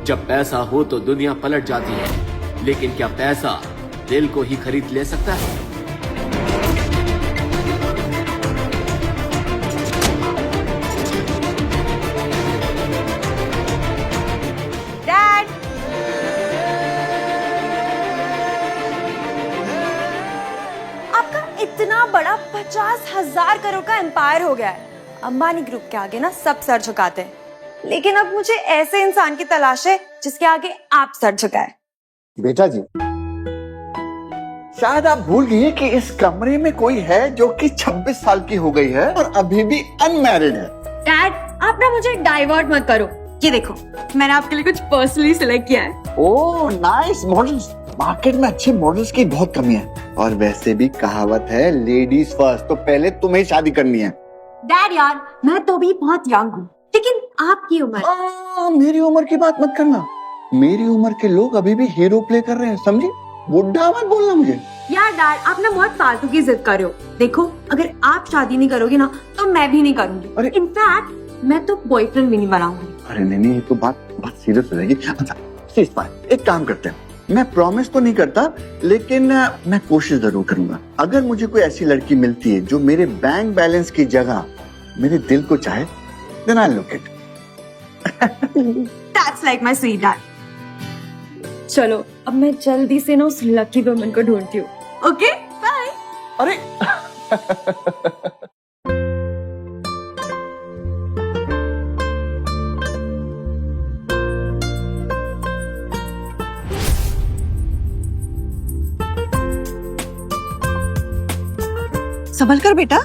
जब पैसा हो तो दुनिया पलट जाती है, लेकिन क्या पैसा दिल को ही खरीद ले सकता है? डैड, आपका इतना बड़ा 50,000 करोड़ का एम्पायर हो गया है। अंबानी ग्रुप के आगे ना सब सर झुकाते हैं, लेकिन अब मुझे ऐसे इंसान की तलाश है जिसके आगे आप सर झुकाए। बेटा जी, शायद आप भूल गई कि इस कमरे में कोई है जो कि 26 साल की हो गई है और अभी भी अनमैरिड है। डैड, आप ना मुझे डाइवर्ट मत करो। ये देखो, मैंने आपके लिए कुछ पर्सनली सिलेक्ट किया है। Oh nice models. मार्केट में अच्छे मॉडल्स की बहुत कमी है, और वैसे भी कहावत है लेडीज फर्स्ट, तो पहले तुम्हें शादी करनी है। डैड यार, मैं तो भी बहुत यंग हूँ, लेकिन आपकी उम्र। मेरी उम्र की बात मत करना। मेरी उम्र के लोग अभी भी हीरो प्ले कर रहे हैं, समझी? बुढ़ा मत बोलना मुझे। यार डैड, आप ना बहुत फालतू की जिद कर रहे हो। देखो, अगर आप शादी नहीं करोगे ना तो मैं भी नहीं करूंगी। इनफैक्ट मैं तो बॉयफ्रेंड भी नहीं बनाऊंगी। अरे नहीं, ये तो बात सीरियस हो जाएगी। अच्छा सीज फायर, एक काम करते हैं, मैं प्रॉमिस तो नहीं करता, लेकिन मैं कोशिश जरूर करूंगा। अगर मुझे कोई ऐसी लड़की मिलती है जो मेरे बैंक बैलेंस की जगह मेरे दिल को चाहे, then I'll look it. That's like my sweet dad. चलो, अब मैं जल्दी से ना उस लकी वुमन को ढूंढती हूँ। Okay, bye. अरे संभल कर बेटा,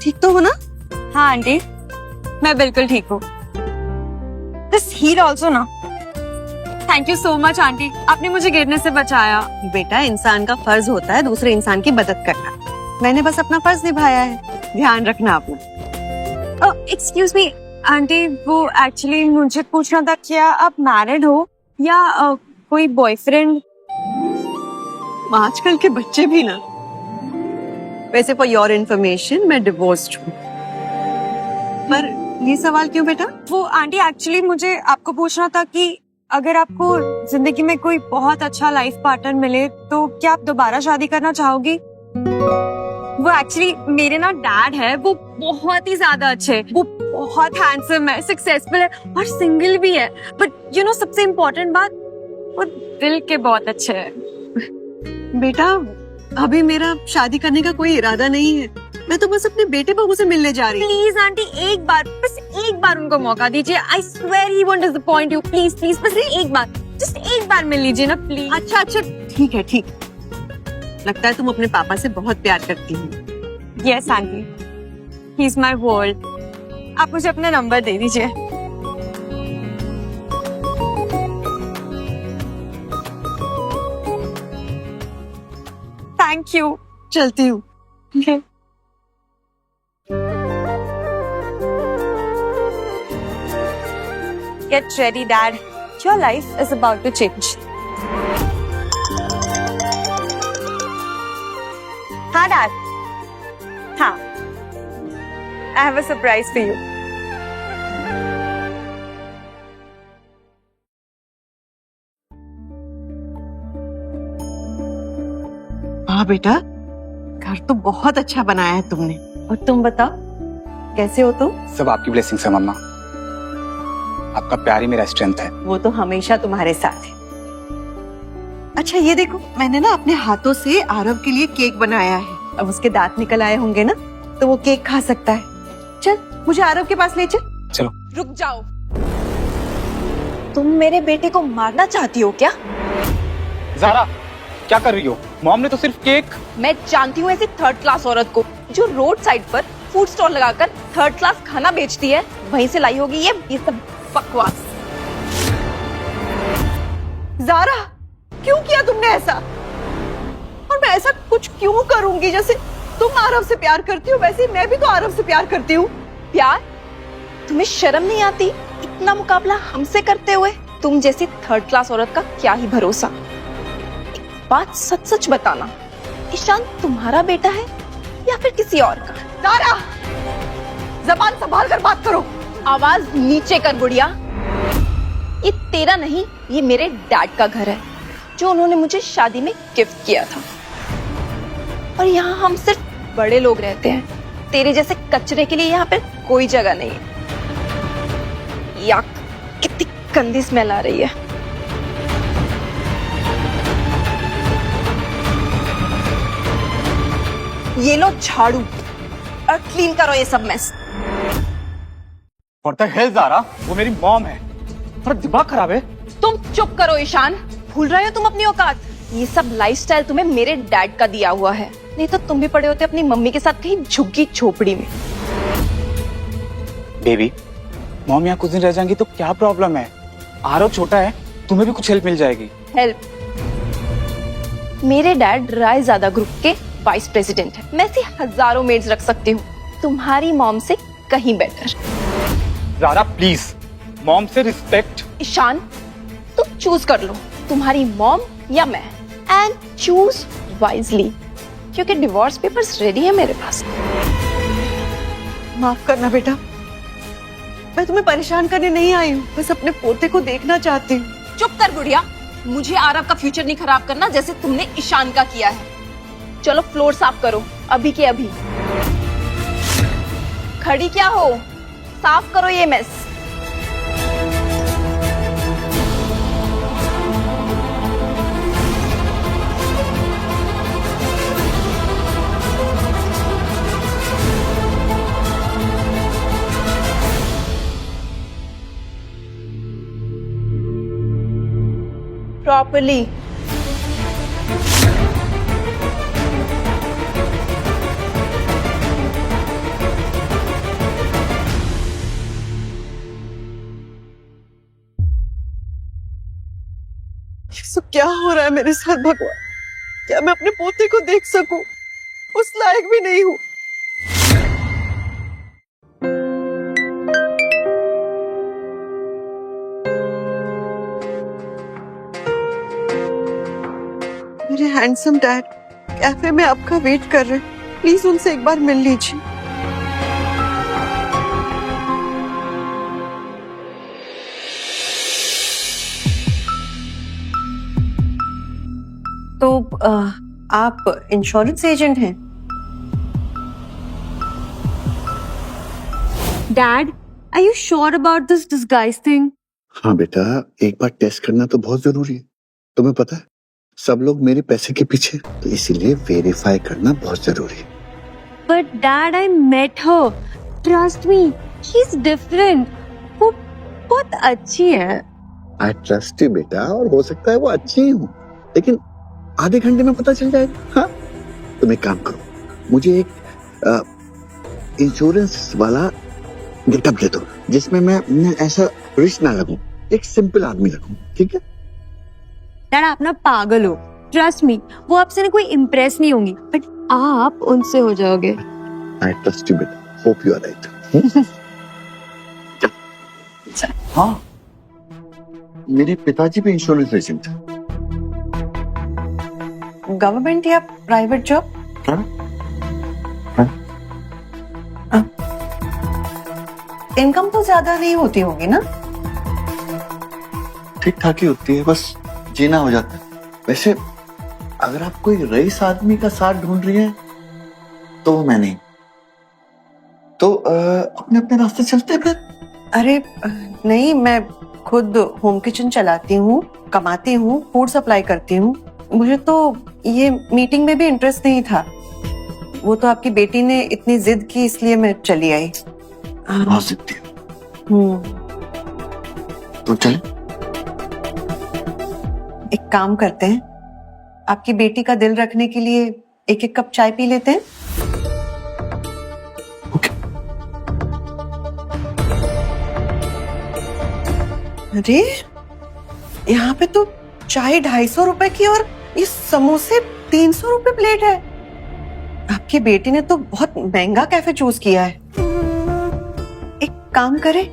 ठीक तो हो ना? हाँ आंटी, मैं बिल्कुल ठीक हूँ। This heat also ना। Thank you so much aunty, आपने मुझे गिरने से बचाया। बेटा, इंसान का फर्ज होता है दूसरे इंसान की मदद करना। मैंने बस अपना फर्ज निभाया है, ध्यान रखना अपना। एक्सक्यूज मी आंटी, वो एक्चुअली मुझे पूछना था, क्या आप मैरिड हो या कोई बॉयफ्रेंड? आजकल के बच्चे भी ना। वैसे फॉर योर इन्फॉर्मेशन मैं डिवोर्स्ड हूँ। पर ये सवाल क्यों बेटा? वो आंटी एक्चुअली मुझे आपको पूछना था कि अगर आपको जिंदगी में कोई बहुत अच्छा लाइफ पार्टनर मिले तो क्या आप दोबारा शादी करना चाहोगी? वो एक्चुअली मेरे ना डैड है, वो बहुत ही ज्यादा अच्छे, वो बहुत हैंडसम है, सक्सेसफुल है और सिंगल भी है। बट यू नो, सबसे इम्पोर्टेंट बात, वो दिल के बहुत अच्छे है। बेटा, अभी मेरा शादी करने का कोई इरादा नहीं है। मैं तो बस अपने बेटे बहू से मिलने जा रही हूँ। प्लीज आंटी, एक बार, बस एक बार उनको मौका दीजिए। I swear he won't disappoint you. Please please, बस एक बार, जस्ट एक बार मिल लीजिए ना प्लीज। अच्छा अच्छा, ठीक है, ठीक। लगता है तुम अपने पापा से बहुत प्यार करती हो। Yes aunty, he is my world. आप मुझे अपना नंबर दे दीजिए। Thank you. चलती हूँ। Get ready, Dad. Your life is about to change. हाँ, Dad. हाँ. I have a surprise for you. हाँ बेटा, घर तो बहुत अच्छा बनाया है तुमने। और तुम बताओ, कैसे हो तुम? सब आपकी ब्लेसिंग है मम्मा। आपका प्यार ही मेरा स्ट्रेंथ है। वो तो हमेशा तुम्हारे साथ है। अच्छा ये देखो, मैंने ना अपने हाथों से आरव के लिए केक बनाया है। अब उसके दांत निकल आए होंगे ना, तो वो केक खा सकता है। चल, मुझे आरव के पास ले चल। चलो। रुक जाओ। तुम मेरे बेटे को मारना चाहती हो क्या? ज़ारा, क्या कर रही हो? मॉम ने तो सिर्फ केक। मैं जानती हूँ ऐसी थर्ड क्लास औरत को जो रोड साइड पर फूड स्टॉल लगाकर थर्ड क्लास खाना बेचती है। वहीं से लाई होगी ये सब बकवास। ज़ारा, क्यों किया तुमने ऐसा? और मैं ऐसा कुछ क्यों करूंगी? जैसे तुम आरव से प्यार करती हो, वैसे मैं भी तो आरव से प्यार करती हूँ। प्यार? तुम्हें शर्म नहीं आती इतना मुकाबला हमसे करते हुए? तुम जैसी थर्ड क्लास औरत का क्या ही भरोसा। एक बात सच सच बताना, ईशान तुम्हारा बेटा है या फिर किसी और का? ज़ारा, जबान संभाल कर बात करो। आवाज नीचे कर बुढ़िया। ये तेरा नहीं, ये मेरे डैड का घर है जो उन्होंने मुझे शादी में गिफ्ट किया था। और यहाँ हम सिर्फ बड़े लोग रहते हैं, तेरे जैसे कचरे के लिए यहाँ पे कोई जगह नहीं है। याक, कितनी गंदी स्मेल आ रही है। ये लो झाड़ू और क्लीन करो ये सब mess. What the hell, Zara? वो मेरी मॉम है। थोड़ा दिमाग खराब है। तुम चुप करो ईशान, भूल रहे हो तुम अपनी औकात। ये सब लाइफस्टाइल तुम्हें मेरे डैड का दिया हुआ है, नहीं तो तुम भी पड़े होते अपनी मम्मी के साथ कहीं झुग्गी झोपड़ी में। बेबी, मॉम यहाँ कुछ दिन रह जाएंगी तो क्या प्रॉब्लम है? आरव छोटा है, तुम्हें भी कुछ हेल्प मिल जाएगी। हेल्प? मेरे डैड रायजादा ग्रुप के वाइस प्रेसिडेंट है, मैं ऐसी हजारों मेड्स रख सकती हूँ, तुम्हारी मॉम से कहीं बेटर। ज़ारा प्लीज, मॉम से रिस्पेक्ट। ईशान, तुम चूज कर लो, तुम्हारी मॉम या मैं, एंड चूज वाइजली, क्योंकि डिवोर्स पेपर्स रेडी है मेरे पास। माफ करना बेटा, मैं तुम्हें परेशान करने नहीं आई हूँ, बस अपने पोते को देखना चाहती हूँ। चुप कर बुढ़िया, मुझे आरव का फ्यूचर नहीं खराब करना जैसे तुमने ईशान का किया है। चलो फ्लोर साफ करो, अभी के अभी। खड़ी क्या हो, साफ करो ये मेस। प्रॉपर्ली। सब क्या हो रहा है मेरे साथ भगवान? क्या मैं अपने पोते को देख सकूं? उस लायक भी नहीं हूं। मेरे हैंडसम डैड कैफे में आपका वेट कर रहे हैं, प्लीज उनसे एक बार मिल लीजिए। तो आप इंश्योरेंस एजेंट हैं? Dad, are you sure about this disguise thing? हाँ बेटा, एक बार टेस्ट करना तो बहुत जरूरी है। तुम्हें पता है सब लोग मेरे पैसे के पीछे, तो इसीलिए वेरीफाई करना बहुत जरूरी है। But Dad, I met her. Trust me, she's different. वो बहुत अच्छी है। आई ट्रस्ट यू बेटा, और हो सकता है वो अच्छी ही हो, लेकिन आधे घंटे में पता चल जाएगा। हाँ, तुम एक काम करो, मुझे एक इंश्योरेंस वाला गेटअप दे दो जिसमें मैं ऐसा रिच ना लगूं, एक सिंपल आदमी लगूं, ठीक है? डैड, आप ना पागल हो। ट्रस्ट मी, वो आपसे ना कोई इम्प्रेस नहीं होंगी, बट आप उनसे हो जाओगे। आई ट्रस्ट यू बेटा, होप यू आर राइट। हाँ, मेरे पिताजी भी इंश्योरेंस एजेंट है। गवर्नमेंट या प्राइवेट जॉब? इनकम तो ज्यादा नहीं होती होगी ना? ठीक ठाक ही होती है, बस जीना हो जाता है। वैसे अगर आप कोई रईस आदमी का साथ ढूंढ रही है तो वो मैं नहीं, तो अपने अपने रास्ते चलते हैं फिर। अरे नहीं, मैं खुद होम किचन चलाती हूँ, कमाती हूँ, फूड सप्लाई करती हूँ। मुझे तो ये मीटिंग में भी इंटरेस्ट नहीं था, वो तो आपकी बेटी ने इतनी जिद की इसलिए मैं चली आई। बहुत जिद्दी है। तो चले, एक काम करते हैं, आपकी बेटी का दिल रखने के लिए एक एक कप चाय पी लेते हैं। अरे यहाँ पे तो चाय 250 रुपए की और ये समोसे 300 रुपए प्लेट है। आपकी बेटी ने तो बहुत महंगा कैफे चूज किया है। एक काम करें,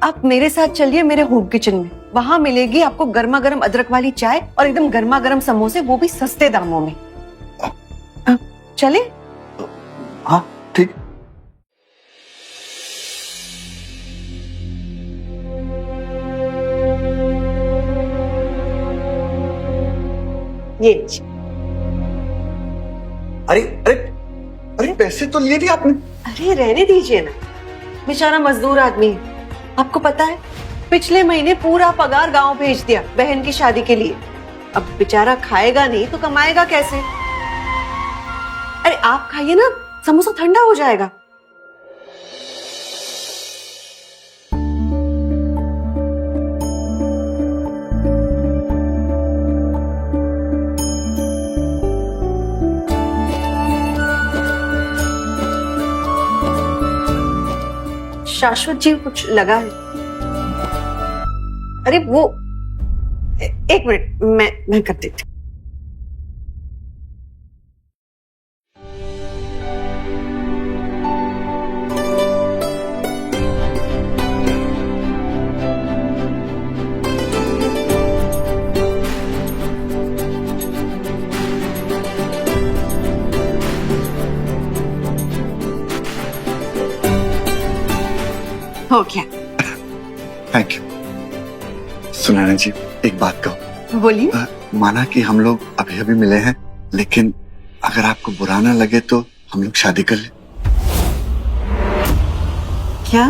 आप मेरे साथ चलिए मेरे होम किचन में, वहां मिलेगी आपको गर्मा गर्म अदरक वाली चाय और एकदम गर्मा गर्म समोसे, वो भी सस्ते दामों में। चले? हाँ ठीक। ये लीजिए। अरे अरे अरे पैसे तो लिए थे आपने। अरे रहने दीजिए ना, बेचारा मजदूर आदमी है। आपको पता है पिछले महीने पूरा पगार गांव भेज दिया बहन की शादी के लिए। अब बेचारा खाएगा नहीं तो कमाएगा कैसे? अरे आप खाइए ना, समोसा ठंडा हो जाएगा। शाश्वत जी कुछ लगा है? अरे वो एक मिनट, मैं कर देती हूँ। हो गया। Thank you. सुनैना जी एक बात कहो। बोलिए। माना कि हम लोग अभी अभी मिले हैं, लेकिन अगर आपको बुरा ना लगे तो हम लोग शादी कर लें। क्या?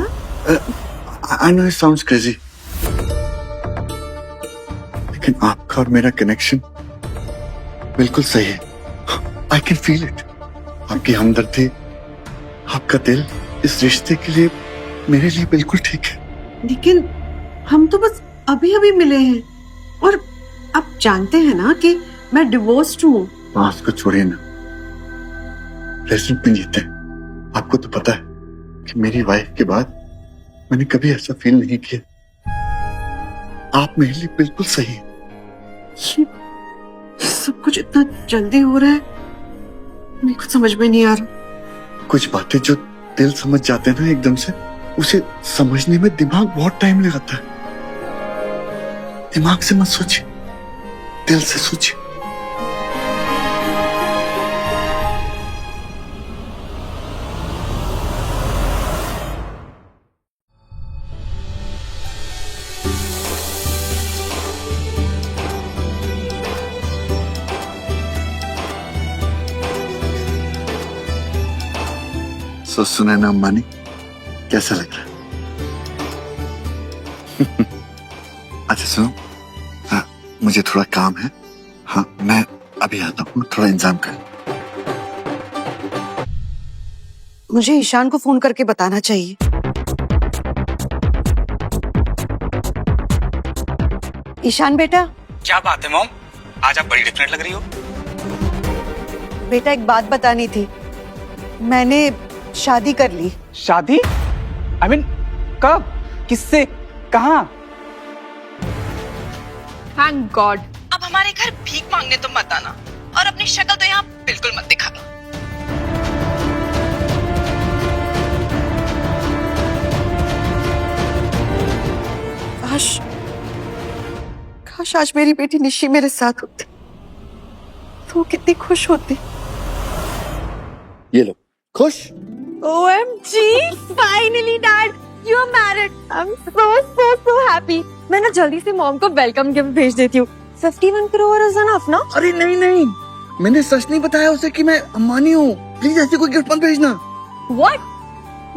I know it sounds crazy, लेकिन आपका और मेरा कनेक्शन बिल्कुल सही है। I can feel it. आपकी हमदर्दी, आपका दिल इस रिश्ते के लिए मेरे लिए बिल्कुल ठीक है। लेकिन हम तो बस अभी अभी मिले हैं और आप जानते हैं ना कि मैं डिवोर्स्ड हूँ। पास को छोड़िए ना, प्रेजेंट में जीते हैं। आपको तो पता है कि मेरी वाइफ के बाद मैंने कभी ऐसा फील नहीं किया। आप मेरे लिए बिल्कुल सही है। सब कुछ इतना जल्दी हो रहा है, मेरे को समझ में नहीं आ रहा। कुछ बातें जो दिल समझ जाते हैं ना एकदम से, उसे समझने में दिमाग बहुत टाइम लगाता है। दिमाग से मत सोचिए, दिल से सोचिए। सुनैना अम्मानी, कैसा लग रहा है? अच्छा सुनो, हाँ, मुझे थोड़ा काम है। हाँ मैं अभी आता हूँ, थोड़ा इंतजाम कर। मुझे ईशान को फोन करके बताना चाहिए। ईशान बेटा। क्या बात है मॉम, आज आप बड़ी डिफरेंट लग रही हो। बेटा एक बात बतानी थी, मैंने शादी कर ली। शादी? आई मीन कब, किससे, कहाँ? Thank God. अब हमारे घर भीख मांगने तो मत आना और अपनी शक्ल तो यहाँ बिल्कुल मत दिखाना। काश काश आज मेरी बेटी निशी मेरे साथ होती तो वो कितनी खुश होती। ये लो, खुश? OMG, finally dad, you're married. I'm so happy. मैं ना जल्दी से मॉम को वेलकम गिफ्ट भेज देती हूँ। 51 करोड़ is enough ना? अरे नहीं नहीं, मैंने सच नहीं बताया उसे कि मैं अम्बानी हूँ। प्लीज ऐसे कोई गिफ्ट मत भेजना। What?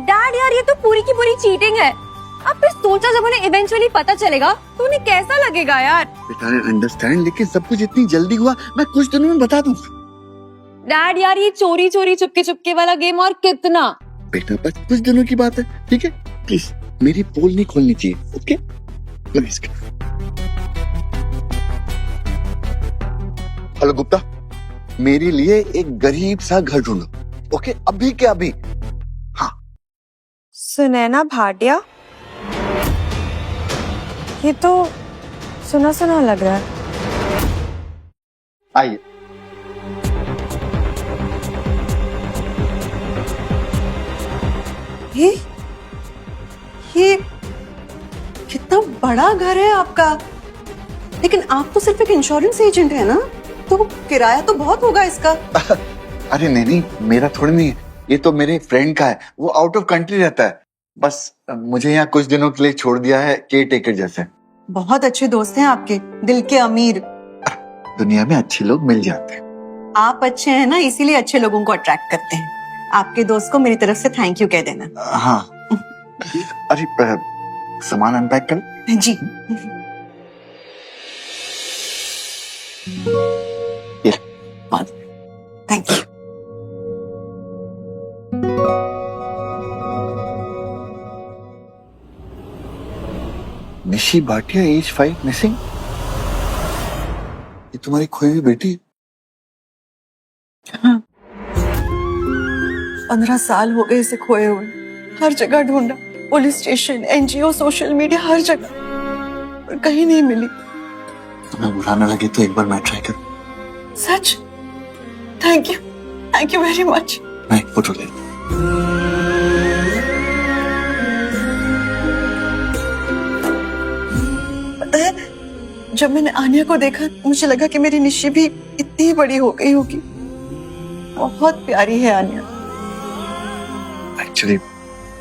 डैड यार ये तो पूरी की पूरी चीटिंग है। अब फिर सोचा जब उन्हें इवेंचुअली पता चलेगा तो उन्हें कैसा लगेगा यार। बेटा अंडरस्टैंड, लेकिन सब कुछ इतनी जल्दी हुआ, मैं कुछ दिनों में बता दूंगा। डैड यार ये चोरी चोरी चुपके चुपके वाला गेम और कितना? बेटा बस कुछ दिनों की बात है, ठीक है? प्लीज मेरी पोल नहीं खोलनी चाहिए, ओके? प्लीज। हेलो गुप्ता, मेरे लिए एक गरीब सा घर ढूंढो, ओके? अभी के अभी। हाँ। सुनैना भाटिया, ये तो सुना सुना लग रहा है। आइए। ये कितना बड़ा घर है आपका। लेकिन आप तो सिर्फ एक इंश्योरेंस एजेंट है ना, तो किराया तो बहुत होगा इसका। अरे नहीं नहीं, मेरा थोड़ी नहीं है, ये तो मेरे फ्रेंड का है। वो आउट ऑफ कंट्री रहता है, बस मुझे यहाँ कुछ दिनों के लिए छोड़ दिया है, केयर टेकर जैसे। बहुत अच्छे दोस्त हैं आपके, दिल के अमीर। दुनिया में अच्छे लोग मिल जाते हैं। आप अच्छे हैं ना, इसीलिए अच्छे लोगों को अट्रैक्ट करते हैं। आपके दोस्त को मेरी तरफ से थैंक यू कह देना। हाँ। अरे सामान अनपैक कर। जी। ये पानी। Thank you. Nishi Bhatia age 5 missing. ये तुम्हारी खोई हुई बेटी है? 15 साल हो गए इसे खोए हुए। हर जगह ढूंढा, police station, NGO, social media, हर जगह, पर कहीं नहीं मिली। तुम्हें बुरा ना लगे तो एक बार मैं ट्राई करूं? सच? Thank you very much. मैं एक फोटो ले लूं। पता है, जब मैंने आनिया को देखा मुझे लगा कि मेरी निशी भी इतनी बड़ी हो गई होगी। बहुत प्यारी है आनिया। एक्चुअली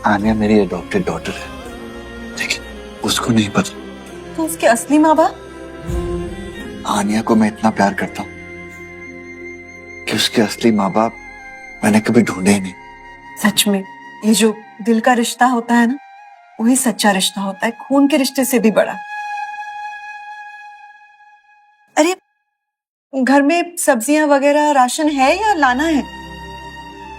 आनिया मेरी अडॉप्टेड डॉटर है, लेकिन उसको नहीं पता। तो उसके असली माँ बाप? आनिया को मैं इतना प्यार करता हूँ कि उसके असली माँ बाप मैंने कभी ढूंढे ही नहीं। सच में ये जो दिल का रिश्ता होता है ना, वही सच्चा रिश्ता होता है, खून के रिश्ते से भी बड़ा। अरे घर में सब्जियां वगैरह राशन है या लाना है?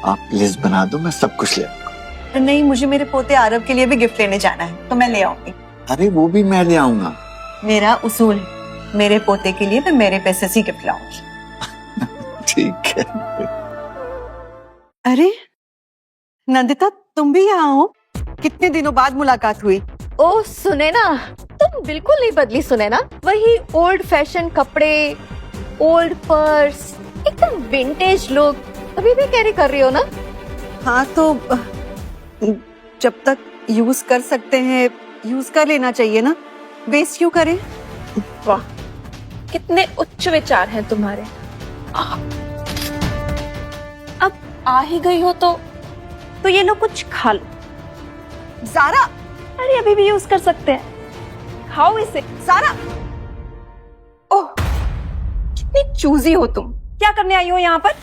आप लिस्ट बना दो, मैं सब कुछ ले आऊंगा। नहीं, मुझे मेरे पोते आरव के लिए भी गिफ्ट लेने जाना है, तो मैं ले आऊंगी। अरे वो भी मैं ले आऊंगा। मेरा उसूल है, मेरे पोते के लिए मैं मेरे पैसे से गिफ्ट लाऊंगी। ठीक है। अरे नंदिता, तुम भी यहाँ हो? कितने दिनों बाद मुलाकात हुई। ओ सुने ना, तुम बिल्कुल नहीं बदली सुने ना। वही ओल्ड फैशन कपड़े, ओल्ड पर्स, एकदम विंटेज लुक अभी भी कैरी कर रही हो ना? हाँ तो जब तक यूज कर सकते हैं यूज कर लेना चाहिए ना, वेस्ट क्यों करें? वाह, कितने उच्च विचार हैं तुम्हारे। अब आ ही गई हो तो ये लो, कुछ खा लो। ज़ारा, अरे अभी भी यूज कर सकते हैं, खाओ इसे। ज़ारा, ओह, कितनी चूजी हो तुम। क्या करने आई हो यहाँ पर?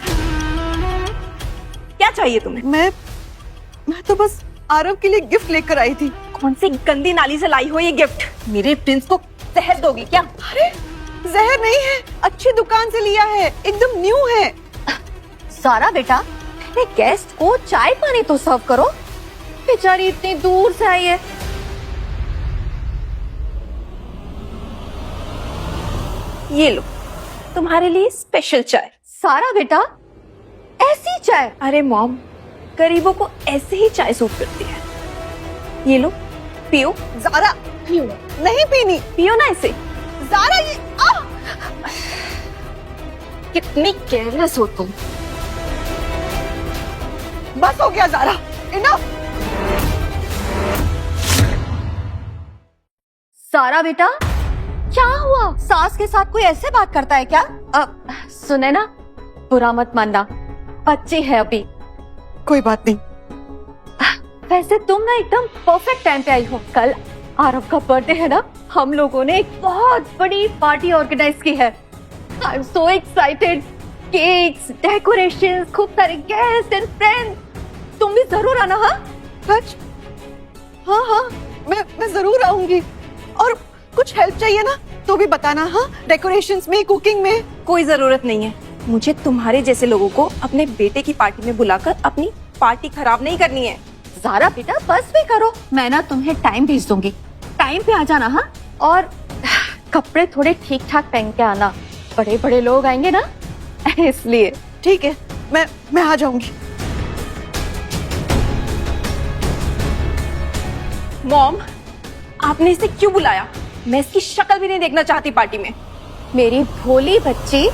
क्या चाहिए तुम्हें? मैं तो बस आरव के लिए गिफ्ट लेकर आई थी। कौन सी गंदी नाली से लाई हो ये गिफ्ट? मेरे प्रिंस को जहर दोगी क्या? अरे जहर नहीं है, अच्छी दुकान से लिया है, एकदम न्यू है। सारा बेटा, पहले गेस्ट को चाय पानी तो सर्व करो। बेचारी इतनी दूर से आई है। ये लो, तुम्हारे लिए स्पेशल चाय। सारा बेटा, ऐसी चाय? अरे मॉम, गरीबों को ऐसे ही चाय सूट करती है। ये लो, पियो। ज़ारा, पियो, नहीं पीनी। पियो ना इसे। ज़ारा, ये कितनी केयरलेस हो तुम। बस हो गया ज़ारा, इनफ। सारा बेटा, क्या हुआ? सास के साथ कोई ऐसे बात करता है क्या? अब सुने ना, बुरा मत मानना, बच्चे है अभी। कोई बात नहीं। वैसे तुम ना एकदम परफेक्ट टाइम पे आई हो। कल आरव का बर्थडे है ना, हम लोगों ने एक बहुत बड़ी पार्टी ऑर्गेनाइज की है। I am so excited. Cakes, decorations, खूब सारे गेस्ट एंड फ्रेंड्स। तुम भी जरूर आना। हाँ सच? हाँ, मैं जरूर आऊंगी। और कुछ हेल्प चाहिए ना तो भी बताना। हाँ, डेकोरेशंस में, कुकिंग में। कोई जरूरत नहीं है, मुझे तुम्हारे जैसे लोगों को अपने बेटे की पार्टी में बुलाकर अपनी पार्टी खराब नहीं करनी है। ज़ारा बेटा, बस भी करो। मैं ना तुम्हें टाइम भेज दूंगी, टाइम पे आ जाना। हाँ, और कपड़े थोड़े ठीक ठाक पहन के आना, बड़े बड़े लोग आएंगे ना, इसलिए। ठीक है, मैं आ जाऊंगी। मॉम, आपने इसे क्यों बुलाया? मैं इसकी शक्ल भी नहीं देखना चाहती पार्टी में। मेरी भोली बच्ची,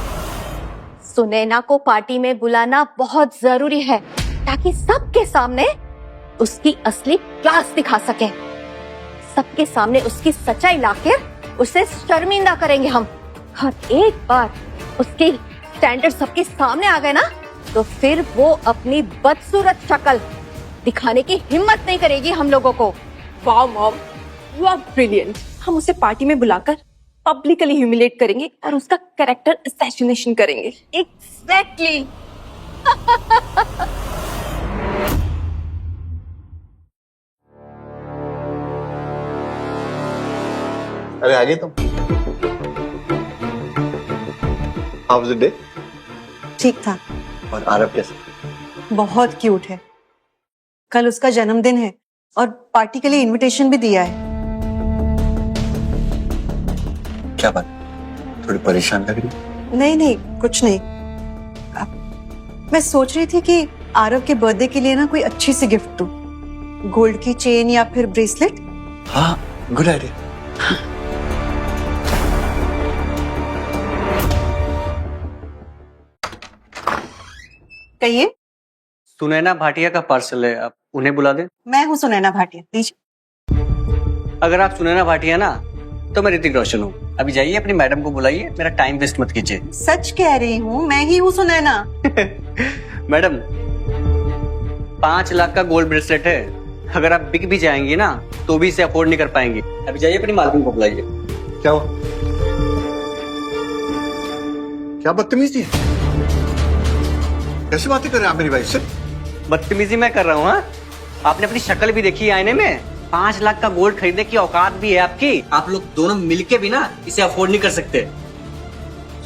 सुनैना को पार्टी में बुलाना बहुत जरूरी है ताकि सबके सामने उसकी असली क्लास दिखा सके। सबके सामने उसकी सच्चाई लाके उसे शर्मिंदा करेंगे हम। और एक बार उसके स्टैंडर्ड सबके सामने आ गए ना, तो फिर वो अपनी बदसूरत शक्ल दिखाने की हिम्मत नहीं करेगी हम लोगों को। वाह मॉम, यू आर ब्रिलियंट। हम उसे पार्टी में बुलाकर पब्लिकली ह्यूमिलेट करेंगे और उसका कैरेक्टर असैसिनेशन करेंगे। एग्जैक्टली। अरे आगे तुम। How was the day? ठीक था। और आरव कैसे? बहुत क्यूट है। कल उसका जन्मदिन है और पार्टी के लिए इनविटेशन भी दिया है। क्या बात, थोड़ी परेशान लग रही? नहीं नहीं, कुछ नहीं। मैं सोच रही थी कि आरव के बर्थडे के लिए ना कोई अच्छी सी गिफ्ट दूं। गोल्ड की चेन या फिर ब्रेसलेट। हाँ, गुड आइडिया। कहिए। सुनैना भाटिया का पार्सल है, आप उन्हें बुला दें। मैं हूँ सुनैना भाटिया, दीजिए। अगर आप सुनैना भाटिया ना तो मैं ऋतिक रोशन हूँ। अभी जाइए अपनी मैडम को बुलाइए, मेरा टाइम वेस्ट मत कीजिए। सच कह रही हूँ, मैं ही हूँ सुनैना। मैडम 5 लाख का गोल्ड ब्रेसलेट है, अगर आप बिक भी जाएंगी ना तो भी इसे अफोर्ड नहीं कर पाएंगे। अभी जाइए अपनी मालकिन को बुलाइए। क्या हुआ? क्या बदतमीजी है? कैसी बातें कर रहे हैं आप मेरी वाइफ से? बदतमीजी मैं कर रहा हूँ? हाँ, आपने अपनी शक्ल भी देखी है आईने में? 5 लाख का गोल्ड खरीदने की औकात भी है आपकी? आप लोग दोनों मिलके भी ना इसे अफोर्ड नहीं कर सकते।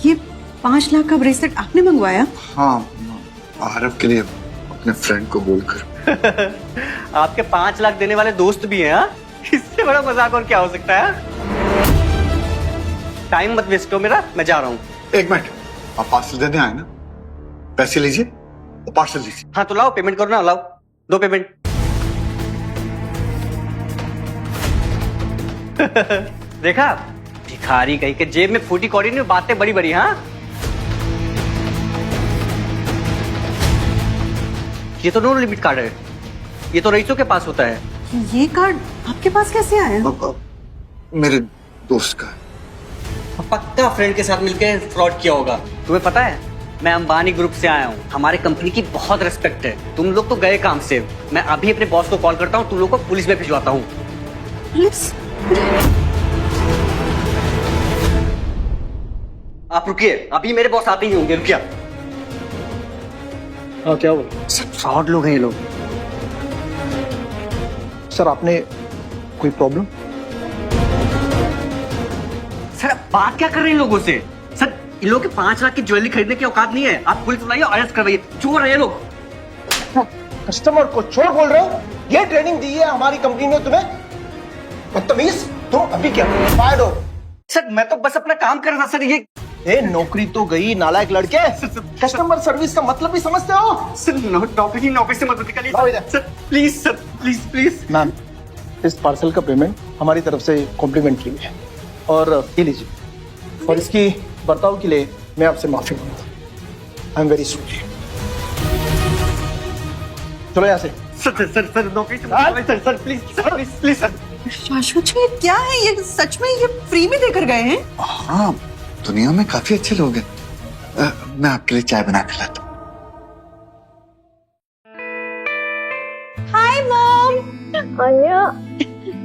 ये 5 लाख का ब्रेसलेट आपने मंगवाया? हाँ, आरव के लिए अपने फ्रेंड को बोलकर। आपके 5 लाख देने वाले दोस्त भी हैं? हाँ? इससे बड़ा मजाक और क्या हो सकता है? टाइम मत वेस्ट करो मेरा, मैं जा रहा हूँ। एक मिनट, आप पार्सल देने आए ना, पैसे लीजिए और पार्सल दीजिए। हाँ तो लाओ, पेमेंट करो ना, लाओ दो पेमेंट। देखा, भिखारी कहीं के जेब में फूटी कौड़ी नहीं, बातें बड़ी बड़ी। हाँ, ये तो नो लिमिट कार्ड है, ये तो रईसों के पास होता है। ये कार्ड आपके पास कैसे आया? मेरे दोस्त का। पक्का फ्रेंड के साथ मिलकर फ्रॉड किया होगा। तुम्हें पता है, मैं अंबानी ग्रुप से आया हूँ, हमारे कंपनी की बहुत रिस्पेक्ट है। तुम लोग तो गए काम से, मैं अभी अपने बॉस को कॉल करता हूँ, तुम लोग को पुलिस में भिजवाता हूँ। पुलिस? आप रुकिए, अभी मेरे बॉस आते ही होंगे, रुकिए। हाँ, क्या हुआ? सब फ्रॉड लोग हैं ये लोग। सर आपने कोई प्रॉब्लम? सर आप बात क्या कर रहे हैं लोगों से? सर इन लोगों के 5 लाख की ज्वेलरी खरीदने की औकात नहीं है। आप पुलिस बुलाइए और अरेस्ट करवाइए, चोर है ये लोग। कस्टमर को चोर बोल रहे हो? ये ट्रेनिंग दी है हमारी कंपनी ने तुम्हें? बदतमीज, तुम अभी क्या फायर हो? सर मैं तो बस अपना काम कर रहा था सर। ये नौकरी तो गई नालायक लड़के। कस्टमर सर्विस का मतलब भी समझते हो? सर नौकरी से मत निकालिए sir, please sir, please please. Ma'am, इस पार्सल का पेमेंट हमारी तरफ से कॉम्प्लीमेंट्री है और ये लीजिए। और इसकी बर्ताव के लिए मैं आपसे माफी मांगता हूँ। I am very sorry. चलो यहाँ से। सर नौकरी से sir, sir please sir, please please sir. शाश्वत जी, क्या है ये? सच में ये फ्री में देकर गए हैं? हाँ, दुनिया में काफी अच्छे लोग हैं। मैं आपके लिए चाय बना के लाता हूँ। Hi mom.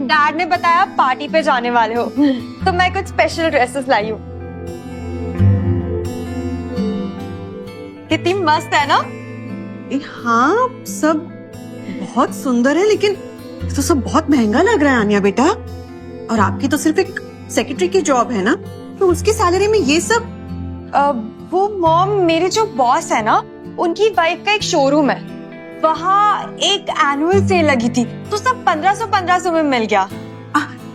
डैड ने बताया पार्टी पे जाने वाले हो, तो मैं कुछ स्पेशल ड्रेसेस लाई हूँ। कितनी मस्त है ना? हाँ, सब बहुत सुंदर है, लेकिन तो सब बहुत महंगा लग रहा है आन्या बेटा। और आपकी तो सिर्फ एक सेक्रेटरी की जॉब है ना, तो उसकी सैलरी में ये सब? वो मॉम, मेरे जो बॉस है ना, उनकी वाइफ का एक शोरूम है, वहाँ एक एनुअल सेल लगी थी, तो सब 1500 में मिल गया।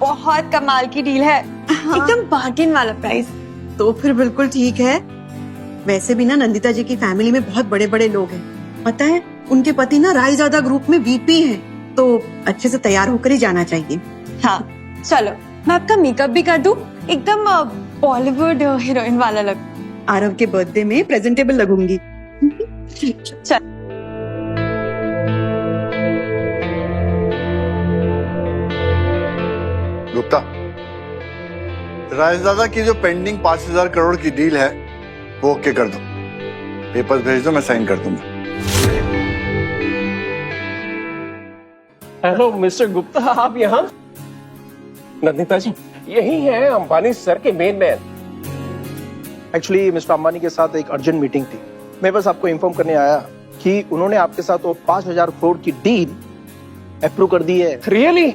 बहुत कमाल की डील है। हाँ। एकदम बार्गेन वाला प्राइस। तो फिर बिल्कुल ठीक है। वैसे भी ना नंदिता जी की फैमिली में बहुत बड़े बड़े लोग हैं, पता है? उनके पति ना रायजादा ग्रुप में वीपी हैं, तो अच्छे से तैयार होकर ही जाना चाहिए। हाँ चलो, मैं आपका मेकअप भी कर दूं, एकदम बॉलीवुड हीरोइन वाला लग। आरव के बर्थडे में प्रेजेंटेबल लगूंगी। चल। गुप्ता, राजदादा की जो पेंडिंग 5000 करोड़ की डील है वो ओके कर दो। पेपर्स भेज दो, मैं साइन कर दूंगा। हेलो मिस्टर गुप्ता, आप यहाँ? नंदिता जी, यही है अंबानी सर के main man. Actually mister Ambani के साथ एक अर्जेंट मीटिंग थी। मैं बस आपको इन्फॉर्म करने आया कि उन्होंने आपके साथ वो 5,000 करोड़ की डील अप्रूव कर दी है। Really?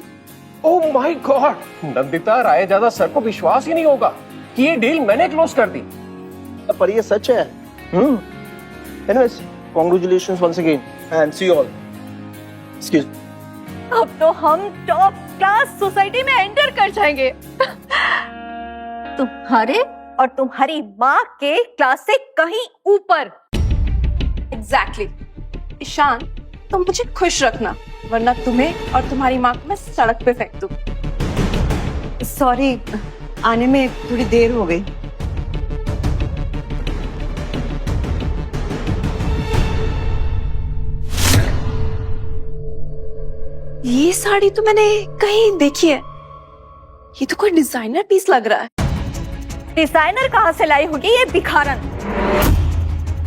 Oh my God, Nandita Raizada sir को विश्वास ही नहीं होगा कि ये डील मैंने क्लोज कर दी। पर ये सच है। Anyways, congratulations once again and see you all. Excuse. अब तो हम टॉप क्लास सोसाइटी में एंटर कर जाएंगे। तुम्हारे और तुम्हारी माँ के क्लास से कहीं ऊपर। एग्जैक्टली। ईशान, तुम मुझे खुश रखना, वरना तुम्हें और तुम्हारी माँ को मैं सड़क पे फेंक दूं। सॉरी, आने में थोड़ी देर हो गई। ये साड़ी तो मैंने कहीं देखी है। ये तो कोई डिजाइनर पीस लग रहा है। डिजाइनर कहाँ से लाई होगी ये भिखारन?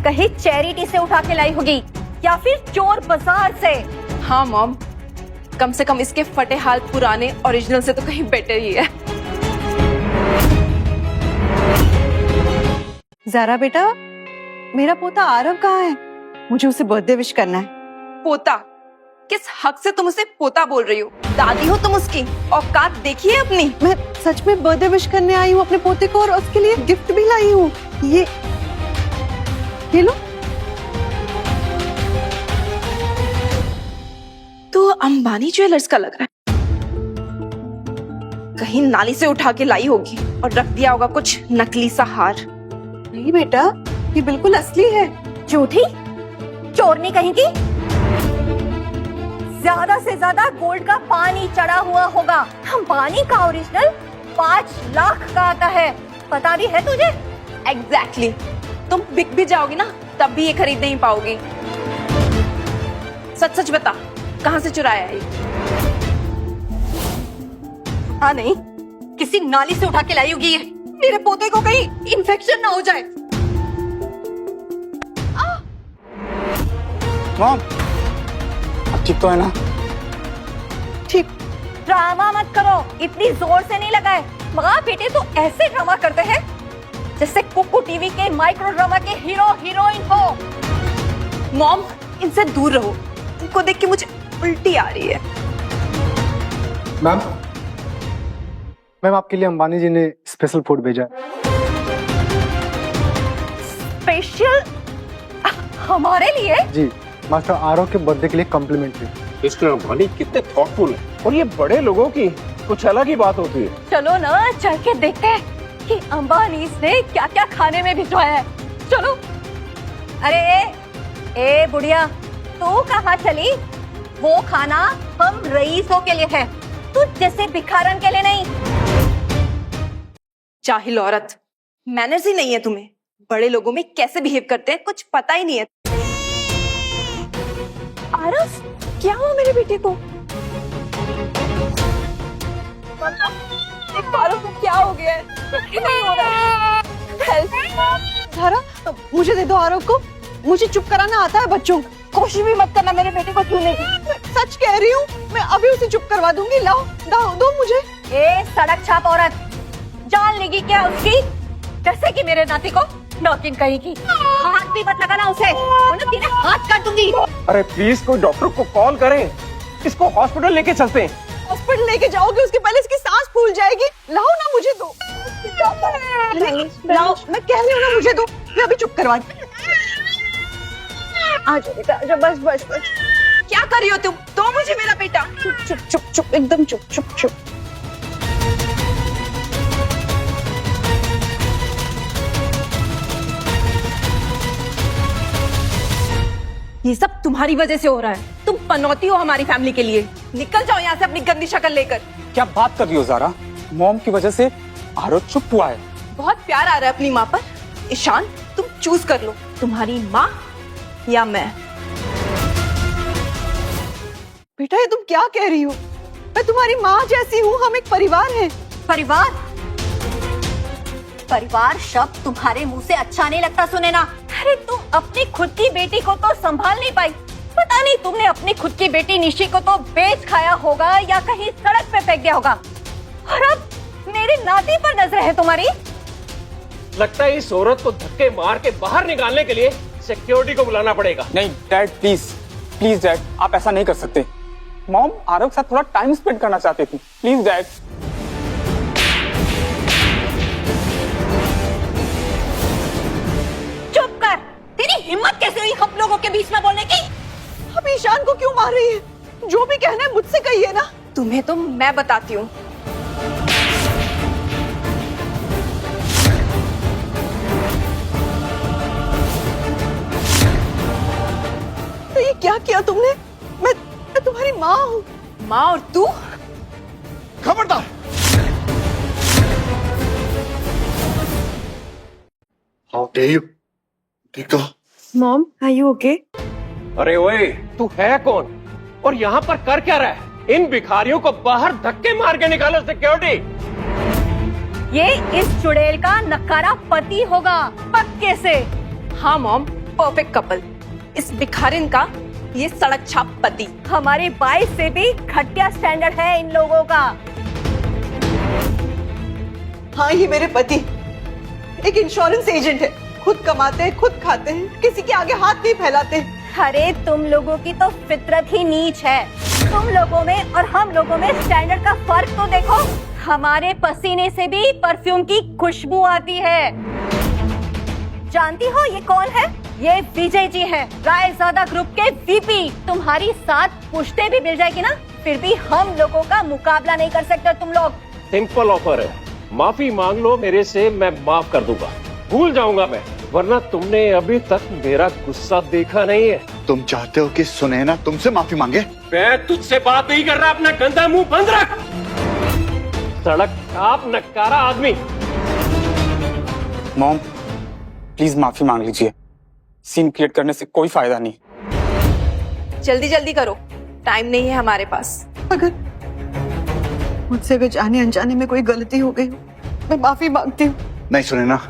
कहीं चैरिटी से उठा के लाई होगी या फिर चोर बाजार से। हाँ मॉम, कम से कम इसके फटे हाल पुराने ओरिजिनल से तो कहीं बेटर ही है। ज़ारा बेटा, मेरा पोता आरव कहाँ है? मुझे उसे बर्थडे विश करना है। पोता? किस हक से तुम उसे पोता बोल रही हो? दादी हो तुम उसकी, औकात देखिए अपनी। मैं सच में बर्थडे विश करने आई हूँ अपने पोते को, और उसके लिए गिफ्ट भी लाई हूँ। ये लो। तो अंबानी ज्वेलर्स का लग रहा है। कहीं नाली से उठा के लाई होगी और रख दिया होगा कुछ नकली सा हार। नहीं बेटा, ये बिल्कुल असली है। झूठी चोरनी कहीं की। ज्यादा से ज्यादा गोल्ड का पानी चढ़ा हुआ होगा। अंबानी का ओरिजिनल 5 लाख का आता है, पता भी है तुझे? एग्जैक्टली। तुम बिक भी जाओगी ना, तब भी ये खरीद नहीं पाओगी। सच सच बता, कहाँ से चुराया है ये? हाँ नहीं, किसी नाली से उठा के लाई होगी ये। मेरे पोते को कहीं इन्फेक्शन ना हो जाए। मॉम, अब ठीक तो है ना? ठीक। ड्रामा मत करो, इतनी जोर से नहीं लगाए। माँ बेटे तो ऐसे ड्रामा करते हैं जैसे कुकू टीवी के माइक्रो ड्रामा के हीरो हीरोइन हो। मॉम, इनसे दूर रहो, इनको देख के मुझे उल्टी आ रही है। मैम आपके लिए अंबानी जी ने स्पेशल फूड भेजा है। स्पेशल हमारे लिए? जी, मास्टर आरव के बर्थडे के लिए कॉम्प्लीमेंट्री। मिस्टर अंबानी कितने थॉटफुल है, और ये बड़े लोगों की कुछ अलग ही बात होती है। चलो ना, चल के देखते हैं कि अंबानी ने क्या क्या खाने में भिजवाया है। चलो। अरे ए बुढ़िया, तू कहाँ चली? वो खाना हम रईसों के लिए है, तू जैसे भिखारन के लिए नहीं। जाहिल औरत, मैनर्स ही नहीं है तुम्हें। बड़े लोगों में कैसे बिहेव करते हैं कुछ पता ही नहीं है। आरव, क्या हुआ मेरे बेटे को? आरव को क्या हो गया है? नहीं हो रहा है। हेल्प। ज़ारा, मुझे दे दो आरव को। मुझे चुप कराना आता है बच्चों को। कोशिश भी मत करना मेरे बेटे को छूने की। सच कह रही हूँ, मैं अभी उसे चुप करवा दूंगी। लाओ, दो मुझे। ए सड़क छाप औरत, जान लेगी क्या उसकी? जैसे कि मेरे नाती को नौकिन कहेगी। हाथ भी मत लगाना उसे, वरना तेरे हाथ काट दूंगी। अरे प्लीज कोई डॉक्टर को कॉल करें, इसको हॉस्पिटल लेके चलते हैं। हॉस्पिटल लेके जाओगे, उसके पहले इसकी सांस फूल जाएगी। लाओ ना, मुझे दो। लाओ, मैं कह रही हूँ ना, मुझे दो। मैं अभी चुप करवा। आजा बेटा, आजा। बस बस बस। क्या कर रही हो तुम? दो मुझे मेरा बेटा। चुप चुप चुप चुप, एकदम चुप चुप चुप। ये सब तुम्हारी वजह से हो रहा है। तुम पनौती हो हमारी फैमिली के लिए। निकल जाओ यहाँ से अपनी गंदी शक्ल लेकर। क्या बात कर रही हो ज़ारा? मॉम की वजह से आरव चुप हुआ है। बहुत प्यार आ रहा है अपनी माँ पर। ईशान, तुम चूज कर लो, तुम्हारी माँ या मैं। बेटा, ये तुम क्या कह रही हो? मैं तुम्हारी माँ जैसी हूँ, हम एक परिवार हैं। परिवार? परिवार शब्द तुम्हारे मुंह से अच्छा नहीं लगता सुने ना। अरे तुम अपनी खुद की बेटी को तो संभाल नहीं पाई। पता नहीं तुमने अपनी खुद की बेटी निशी को तो बेच खाया होगा या कहीं सड़क पे फेंक दिया होगा। और अब मेरे नाती पर नजर है तुम्हारी? लगता है इस औरत को धक्के मार के बाहर निकालने के लिए सिक्योरिटी को बुलाना पड़ेगा। नहीं डैड, प्लीज प्लीज डैड, आप ऐसा नहीं कर सकते। मॉम आरव के साथ थोड़ा टाइम स्पेंड करना चाहती थी, प्लीज डैड। चुप कर, तेरी हिम्मत कैसे हुई हम लोगों के बीच में बोलने की? अब ईशान को क्यों मार रही है? जो भी कहना है मुझसे कहिए ना। तुम्हें तो मैं बताती हूँ। तो ये क्या किया तुमने? मैं तुम्हारी माँ हूँ। माँ और तू? खबरदार! How dare you? ठीक तो मॉम, आर यू ओके? अरे ओए, तू है कौन और यहाँ पर कर क्या रहा है? इन भिखारियों को बाहर धक्के मार के निकालो सिक्योरिटी। ये इस चुड़ैल का नकारा पति होगा, पक्के से। हाँ मॉम, परफेक्ट कपल। इस भिखारिन का ये सड़क छाप पति। हमारे 22 से भी घटिया स्टैंडर्ड है इन लोगों का। हाँ, ये मेरे पति एक इंश्योरेंस एजेंट है। खुद कमाते हैं, खुद खाते हैं, किसी के आगे हाथ नहीं फैलाते। अरे तुम लोगों की तो फितरत ही नीच है। तुम लोगों में और हम लोगों में स्टैंडर्ड का फर्क तो देखो। हमारे पसीने से भी परफ्यूम की खुशबू आती है। जानती हो ये कौन है? ये विजय जी हैं, रायजादा ग्रुप के वीपी। तुम्हारी साथ पुश्ते भी मिल जाएगी ना, फिर भी हम लोगों का मुकाबला नहीं कर सकते तुम लोग। सिंपल ऑफर है, माफी मांग लो मेरे से, मैं माफ कर दूंगा, भूल जाऊंगा मैं। वरना तुमने अभी तक मेरा गुस्सा देखा नहीं है। तुम चाहते हो कि सुनैना तुमसे माफी मांगे? मैं तुझसे बात नहीं कर रहा, अपना गंदा मुंह बंद रख। सड़क छाप नकारा आदमी। मॉम प्लीज माफी मांग लीजिए, सीन क्रिएट करने से कोई फायदा नहीं। जल्दी जल्दी करो, टाइम नहीं है हमारे पास। अगर मुझसे भी जाने अनजाने में कोई गलती हो गई हो, मैं माफी मांगती हूँ। नहीं सुनैना,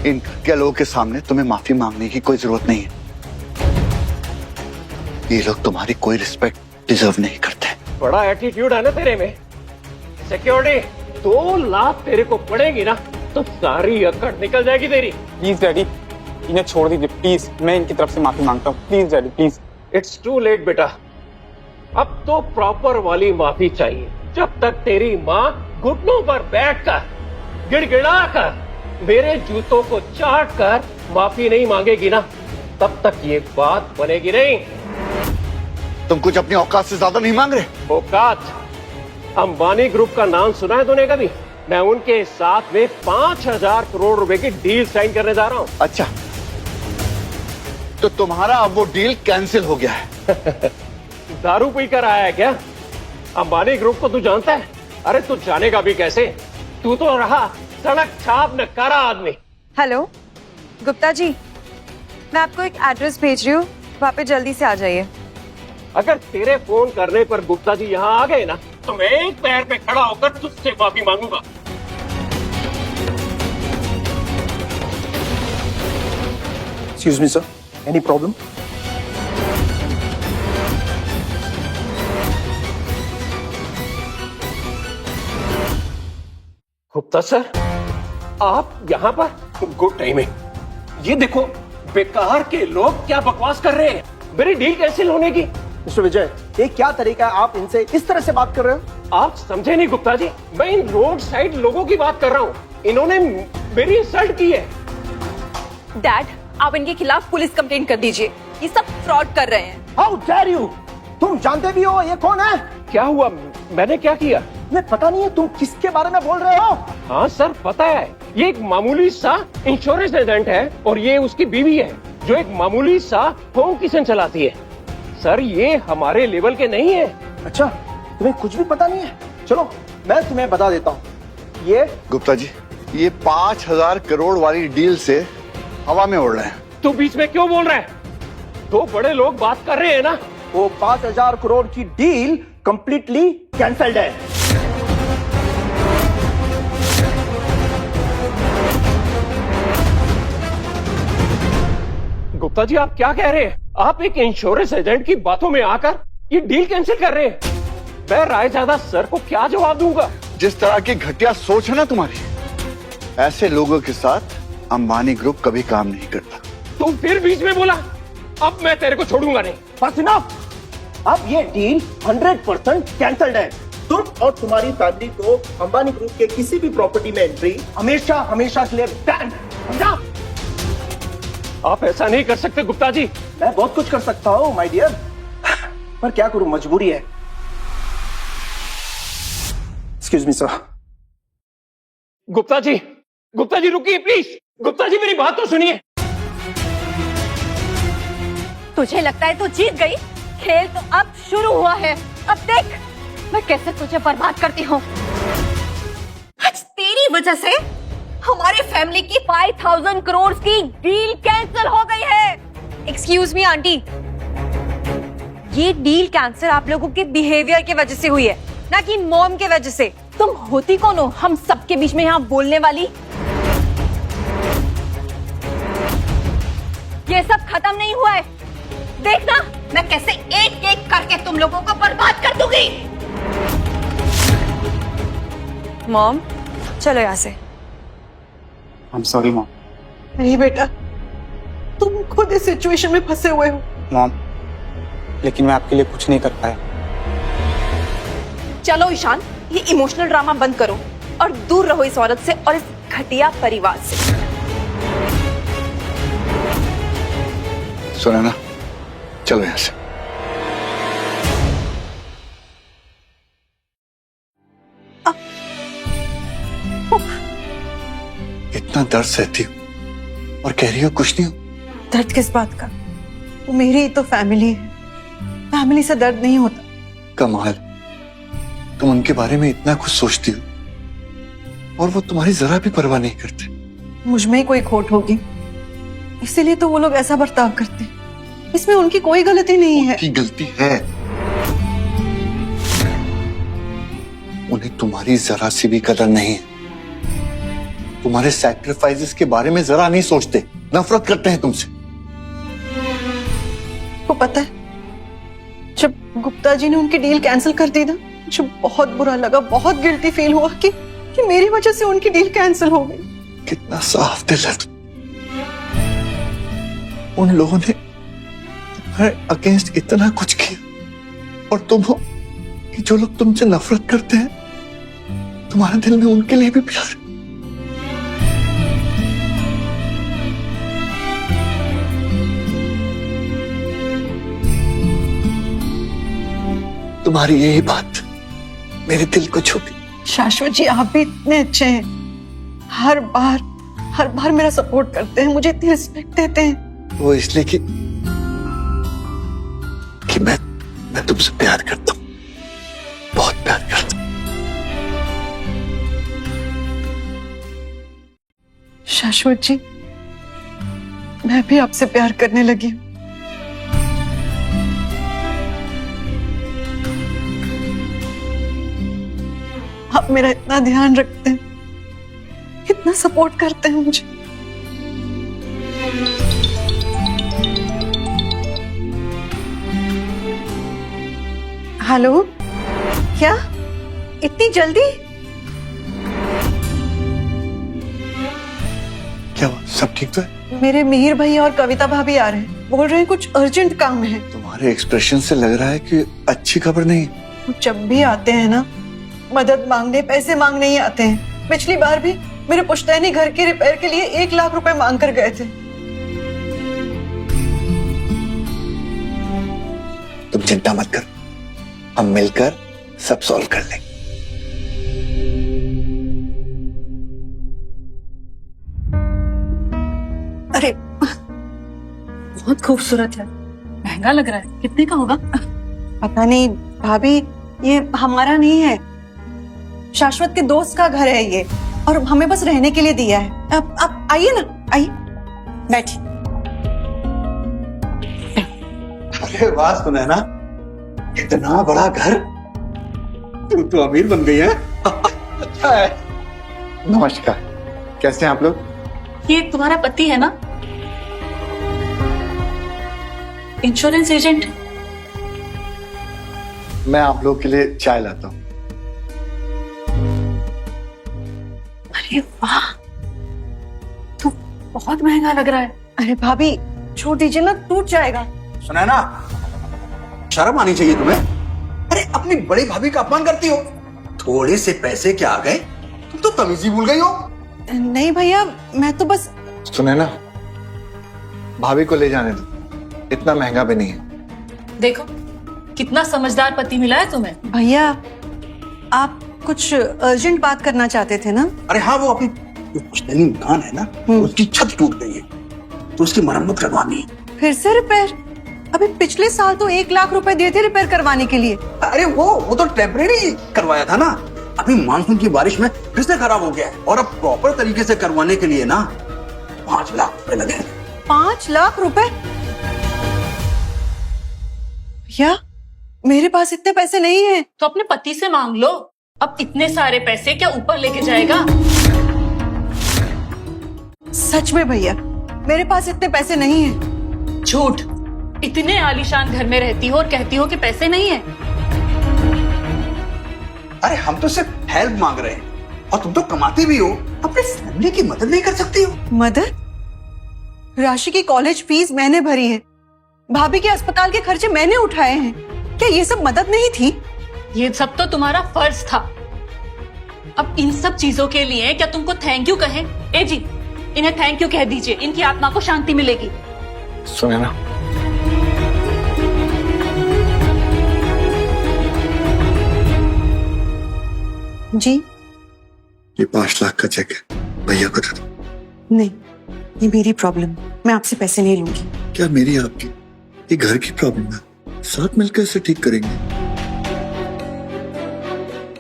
इन घटिया लोगों के सामने तुम्हें माफी मांगने की कोई जरूरत नहीं है। ये लोग तुम्हारी कोई रिस्पेक्ट डिजर्व नहीं करते। बड़ा एटीट्यूड है ना तेरे में। सिक्योरिटी 2 लाख तेरे को पड़ेगी ना तो सारी अकड़ निकल जाएगी तेरी। प्लीज डैडी, इन्हें छोड़ दीजिए प्लीज, मैं इनकी तरफ से माफी मांगता हूँ। Please daddy please. It's too late बेटा, अब तो प्रॉपर वाली माफी चाहिए। जब तक तेरी माँ घुटनों पर बैठकर गिड़गिड़ा कर मेरे जूतों को चाट कर माफी नहीं मांगेगी ना, तब तक ये बात बनेगी नहीं। तुम कुछ अपनी औकात से ज्यादा नहीं मांग रहे? औकात? अंबानी ग्रुप का नाम सुना है तूने कभी? मैं उनके साथ में 5000 करोड़ रुपए की डील साइन करने जा रहा हूँ। अच्छा, तो तुम्हारा अब वो डील कैंसिल हो गया है? दारू पी कर आया है क्या? अंबानी ग्रुप को तू जानता है? अरे तू जानेगा भी कैसे, तू तो रहा सड़क छाप नकारा आदमी। हेलो गुप्ता जी, मैं आपको एक एड्रेस भेज रही हूँ, वहाँ पे जल्दी से आ जाइए। अगर तेरे फोन करने पर गुप्ता जी यहाँ आ गए ना तो मैं एक पैर पे खड़ा होकर तुझसे माफी मांगूंगा। Excuse me sir, any problem? Gupta sir, आप यहाँ पर? Good timing. ये देखो बेकार के लोग क्या बकवास कर रहे हैं मेरी डील कैंसिल होने की। मिस्टर विजय, ये क्या तरीका है? आप इनसे इस तरह से बात कर रहे हो? आप समझे नहीं गुप्ता जी, मैं इन रोड साइड लोगों की बात कर रहा हूँ। इन्होंने मेरी इंसल्ट की है। डैड, आप इनके खिलाफ पुलिस कंप्लेंट कर दीजिए, ये सब फ्रॉड कर रहे हैं। How dare you! तुम जानते भी हो ये कौन है? क्या हुआ? मैंने क्या किया? मैं पता नहीं है तुम किसके बारे में बोल रहे हो? हाँ सर पता है, ये एक मामूली सा इंश्योरेंस एजेंट है और ये उसकी बीवी है जो एक मामूली सा होम किचन चलाती है। सर ये हमारे लेवल के नहीं है। अच्छा, तुम्हें कुछ भी पता नहीं है? चलो मैं तुम्हें बता देता हूँ। ये गुप्ता जी, ये 5000 करोड़ वाली डील से हवा में उड़ रहे हैं। तू बीच में क्यों बोल रहा है? 2 बड़े लोग बात कर रहे हैं ना। वो 5000 करोड़ की डील कंप्लीटली कैंसल्ड है। गुप्ता जी आप क्या कह रहे हैं? आप एक इंश्योरेंस एजेंट की बातों में आकर ये डील कैंसिल कर रहे हैं। मैं रायजादा सर को क्या जवाब दूंगा? जिस तरह की घटिया सोच है ना तुम्हारी, ऐसे लोगों के साथ अंबानी ग्रुप कभी काम नहीं करता। तुम फिर बीच में बोला, अब मैं तेरे को छोड़ूंगा नहीं। बस इनफ। अब ये डील 100% कैंसल्ड है। तुम और तुम्हारी फैमिली को अंबानी ग्रुप के किसी भी प्रॉपर्टी में एंट्री हमेशा हमेशा के लिए बैन। समझा? आप ऐसा नहीं कर सकते गुप्ता जी। मैं बहुत कुछ कर सकता हूँ माय डियर, पर क्या करूं, मजबूरी है। Excuse me sir. Gupta ji रुकिए प्लीज। गुप्ता जी मेरी बात तो सुनिए। तुझे लगता है तू जीत गई? खेल तो अब शुरू हुआ है। अब देख मैं कैसे तुझे बर्बाद करती हूँ। आज तेरी वजह से हमारी फैमिली की 5000 करोड़ की डील कैंसिल हो गई है। एक्सक्यूज मी आंटी, ये डील कैंसिल आप लोगों के बिहेवियर की वजह से हुई है, ना कि मॉम के वजह से। तुम होती कौन हो हम सबके बीच में यहाँ बोलने वाली? ये सब खत्म नहीं हुआ है। देखना मैं कैसे एक एक करके तुम लोगों को बर्बाद कर दूंगी। मॉम चलो यहाँ से। I'm sorry mom. नहीं बेटा, तुम खुद इस सिचुएशन में फंसे हुए हो। मॉम, लेकिन मैं आपके लिए कुछ नहीं कर पाया। चलो ईशान, ये इमोशनल ड्रामा बंद करो और दूर रहो इस औरत से और इस घटिया परिवार से। सुना ना, चलो यहां से। इतना दर्द सहती हो और कह रही हो कुछ नहीं हो। दर्द किस बात का? वो मेरी ही तो फैमिली है, फैमिली से दर्द नहीं होता। कमाल, तुम उनके बारे में इतना कुछ सोचती हो और वो तुम्हारी जरा भी परवाह नहीं करते। मुझ में ही कोई खोट होगी, इसीलिए तो वो लोग ऐसा बर्ताव करते हैं। इसमें उनकी कोई गलती नहीं है। उनकी गलती है। उन्हें तुम्हारी जरा सी भी कदर नहीं है। तुम्हारे सैक्रिफाइसेस के बारे में जरा नहीं सोचते, नफरत करते हैं तुमसे। को पता है, जब गुप्ता जी ने उनकी डील कैंसिल कर दी ना, मुझे बहुत बुरा लगा, बहुत गिल्टी फील हुआ कि मेरी वजह से उनकी डील कैंसिल हो गई। कितना साफ दिल है तुम। उन लोगों ने तुम्हारे अगेंस्ट इतना कुछ किया और तुम हो कि जो लोग तुमसे नफरत करते हैं, तुम्हारे दिल में उनके लिए भी प्यार है। तुम्हारी यही बात मेरे दिल को छू गई। शाश्वत जी, आप भी इतने अच्छे हैं। हर बार मेरा सपोर्ट करते हैं, मुझे इतनी रिस्पेक्ट देते हैं। वो इसलिए कि मैं तुमसे प्यार करता हूं, बहुत प्यार करता हूं। शाश्वत जी, मैं भी आपसे प्यार करने लगी हूं। आप मेरा इतना ध्यान रखते हैं, इतना सपोर्ट करते हैं मुझे। हेलो, क्या इतनी जल्दी? क्या हुआ? सब ठीक तो है? मेरे मिहिर भैया और कविता भाभी आ रहे हैं, बोल रहे हैं कुछ अर्जेंट काम है। तुम्हारे एक्सप्रेशन से लग रहा है कि अच्छी खबर नहीं। वो जब भी आते हैं ना, मदद मांगने, पैसे मांगने ही आते हैं। पिछली बार भी मेरे पुश्तैनी घर के रिपेयर के लिए 1 लाख रुपए मांग कर गए थे। तुम चिंता मत करो, हम मिलकर सब सॉल्व कर लेंगे। अरे बहुत खूबसूरत है, महंगा लग रहा है, कितने का होगा? पता नहीं भाभी, ये हमारा नहीं है, शाश्वत के दोस्त का घर है ये, और हमें बस रहने के लिए दिया है। आप आइए ना, आइए बैठिए। अरे वाह सुनैना, इतना बड़ा घर, तू तो अमीर बन गई है। अच्छा है। नमस्कार, कैसे हैं आप लोग? ये तुम्हारा पति है ना? Insurance agent. मैं आप लोग के लिए चाय लाता हूँ। अरे वाह, तो बहुत महंगा लग रहा है। अरे भाभी छोड़ दीजिए ना, टूट जाएगा। सुना ना, शर्म आनी चाहिए तुम्हें। अरे अपनी बड़ी भाभी का अपमान करती हो। थोड़े से पैसे क्या आ गए, तुम तो तमीज ही भूल गई हो। नहीं भैया, मैं तो बस। सुने ना, भाभी को ले जाने दो, इतना महंगा भी नहीं है। देखो कितना समझदार पति मिला है तुम्हें। भैया आप कुछ अर्जेंट बात करना चाहते थे ना? अरे हाँ, वो अपनी जो पुश्तैनी मकान है ना, उसकी छत टूट गई है, तो उसकी मरम्मत करवानी है। फिर से रिपेयर? अभी पिछले साल तो 1 लाख रुपए दिए थे रिपेयर करवाने के लिए। अरे वो तो टेम्परेरी करवाया था ना, अभी मानसून की बारिश में फिर से खराब हो गया है, और अब प्रॉपर तरीके से करवाने के लिए ना 5 लाख रुपए लगे। 5 लाख रुपए? भैया मेरे पास इतने पैसे नहीं है। तो अपने पति से मांग लो। अब इतने सारे पैसे क्या ऊपर लेके जाएगा? सच में भैया मेरे पास इतने पैसे नहीं है। झूठ। इतने आलीशान घर में रहती हो और कहती हो कि पैसे नहीं है। अरे हम तो सिर्फ हेल्प मांग रहे हैं, और तुम तो कमाती भी हो, अपनी फैमिली की मदद नहीं कर सकती हो? मदद? राशि की कॉलेज फीस मैंने भरी है, भाभी के अस्पताल के खर्चे मैंने उठाए हैं, क्या ये सब मदद नहीं थी? ये सब तो तुम्हारा फर्ज था। अब इन सब चीजों के लिए क्या तुमको थैंक यू कहें? ए जी, इन्हें थैंक यू कह दीजिए, इनकी आत्मा को शांति मिलेगी। सुने ना, जी ये 5 लाख का चेक है, भैया को दे दो। नहीं, ये मेरी प्रॉब्लम, मैं आपसे पैसे नहीं लूंगी। क्या मेरी आपकी? ये घर की प्रॉब्लम है, साथ मिलकर इसे ठीक करेंगे।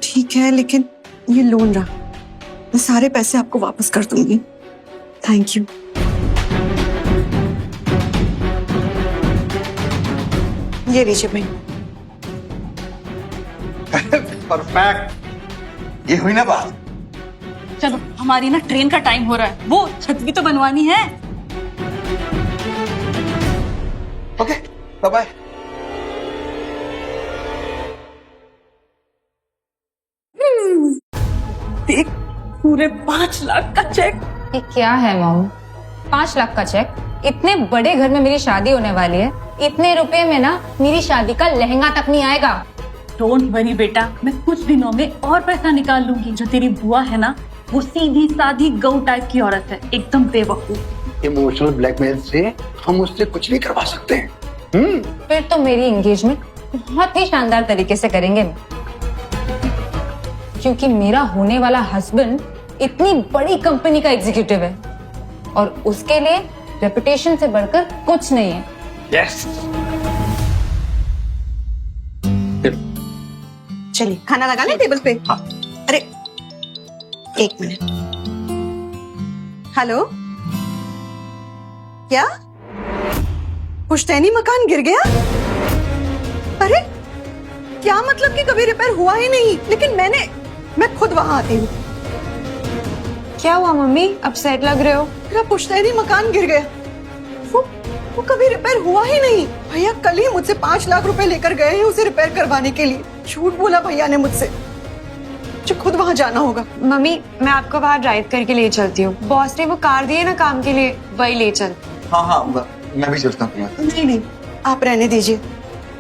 ठीक है, लेकिन ये लोन रहा, मैं सारे पैसे आपको वापस कर दूंगी। Thank you. ये लीजिए भाई। परफेक्ट, ये हुई ना बात। चलो, हमारी ना ट्रेन का टाइम हो रहा है, वो छत भी तो बनवानी है। Okay, bye bye. देख, पूरे 5 लाख का चेक। ये क्या है मॉम? 5 लाख का चेक? इतने बड़े घर में मेरी शादी होने वाली है, इतने रुपए में ना मेरी शादी का लहंगा तक नहीं आएगा। डोंट वरी बेटा, मैं कुछ दिनों में और पैसा निकाल लूंगी। जो तेरी बुआ है ना, वो सीधी साधी गऊ टाइप की औरत है, एकदम बेवकूफ। इमोशनल ब्लैकमेल से हम उससे कुछ भी करवा सकते हैं। फिर तो मेरी एंगेजमेंट बहुत ही शानदार तरीके से करेंगे, क्योंकि मेरा होने वाला हस्बैंड इतनी बड़ी कंपनी का एग्जीक्यूटिव है, और उसके लिए रेपुटेशन से बढ़कर कुछ नहीं है। यस। चलिए खाना लगा लें टेबल पे। हाँ। अरे 1 मिनट। हेलो, क्या पुश्तैनी मकान गिर गया? अरे क्या मतलब कि कभी रिपेयर हुआ ही नहीं? लेकिन मैं खुद वहां आती हूँ। क्या हुआ मम्मी, अपसेट लग रहे हो? मेरा पुश्तैनी मकान गिर गया, वो कभी रिपेयर हुआ ही नहीं। भैया कल ही मुझसे 5 लाख रुपए लेकर गए हैं उसे रिपेयर करवाने के लिए। झूठ बोला भैया ने मुझसे, मुझे खुद वहां जाना होगा। मम्मी मैं आपको बाहर ड्राइव करके ले चलती हूँ, बॉस ने वो कार दी है ना काम के लिए, वही ले चल। हाँ हाँ, मैं भी चलता हूँ। नहीं, आप रहने दीजिए,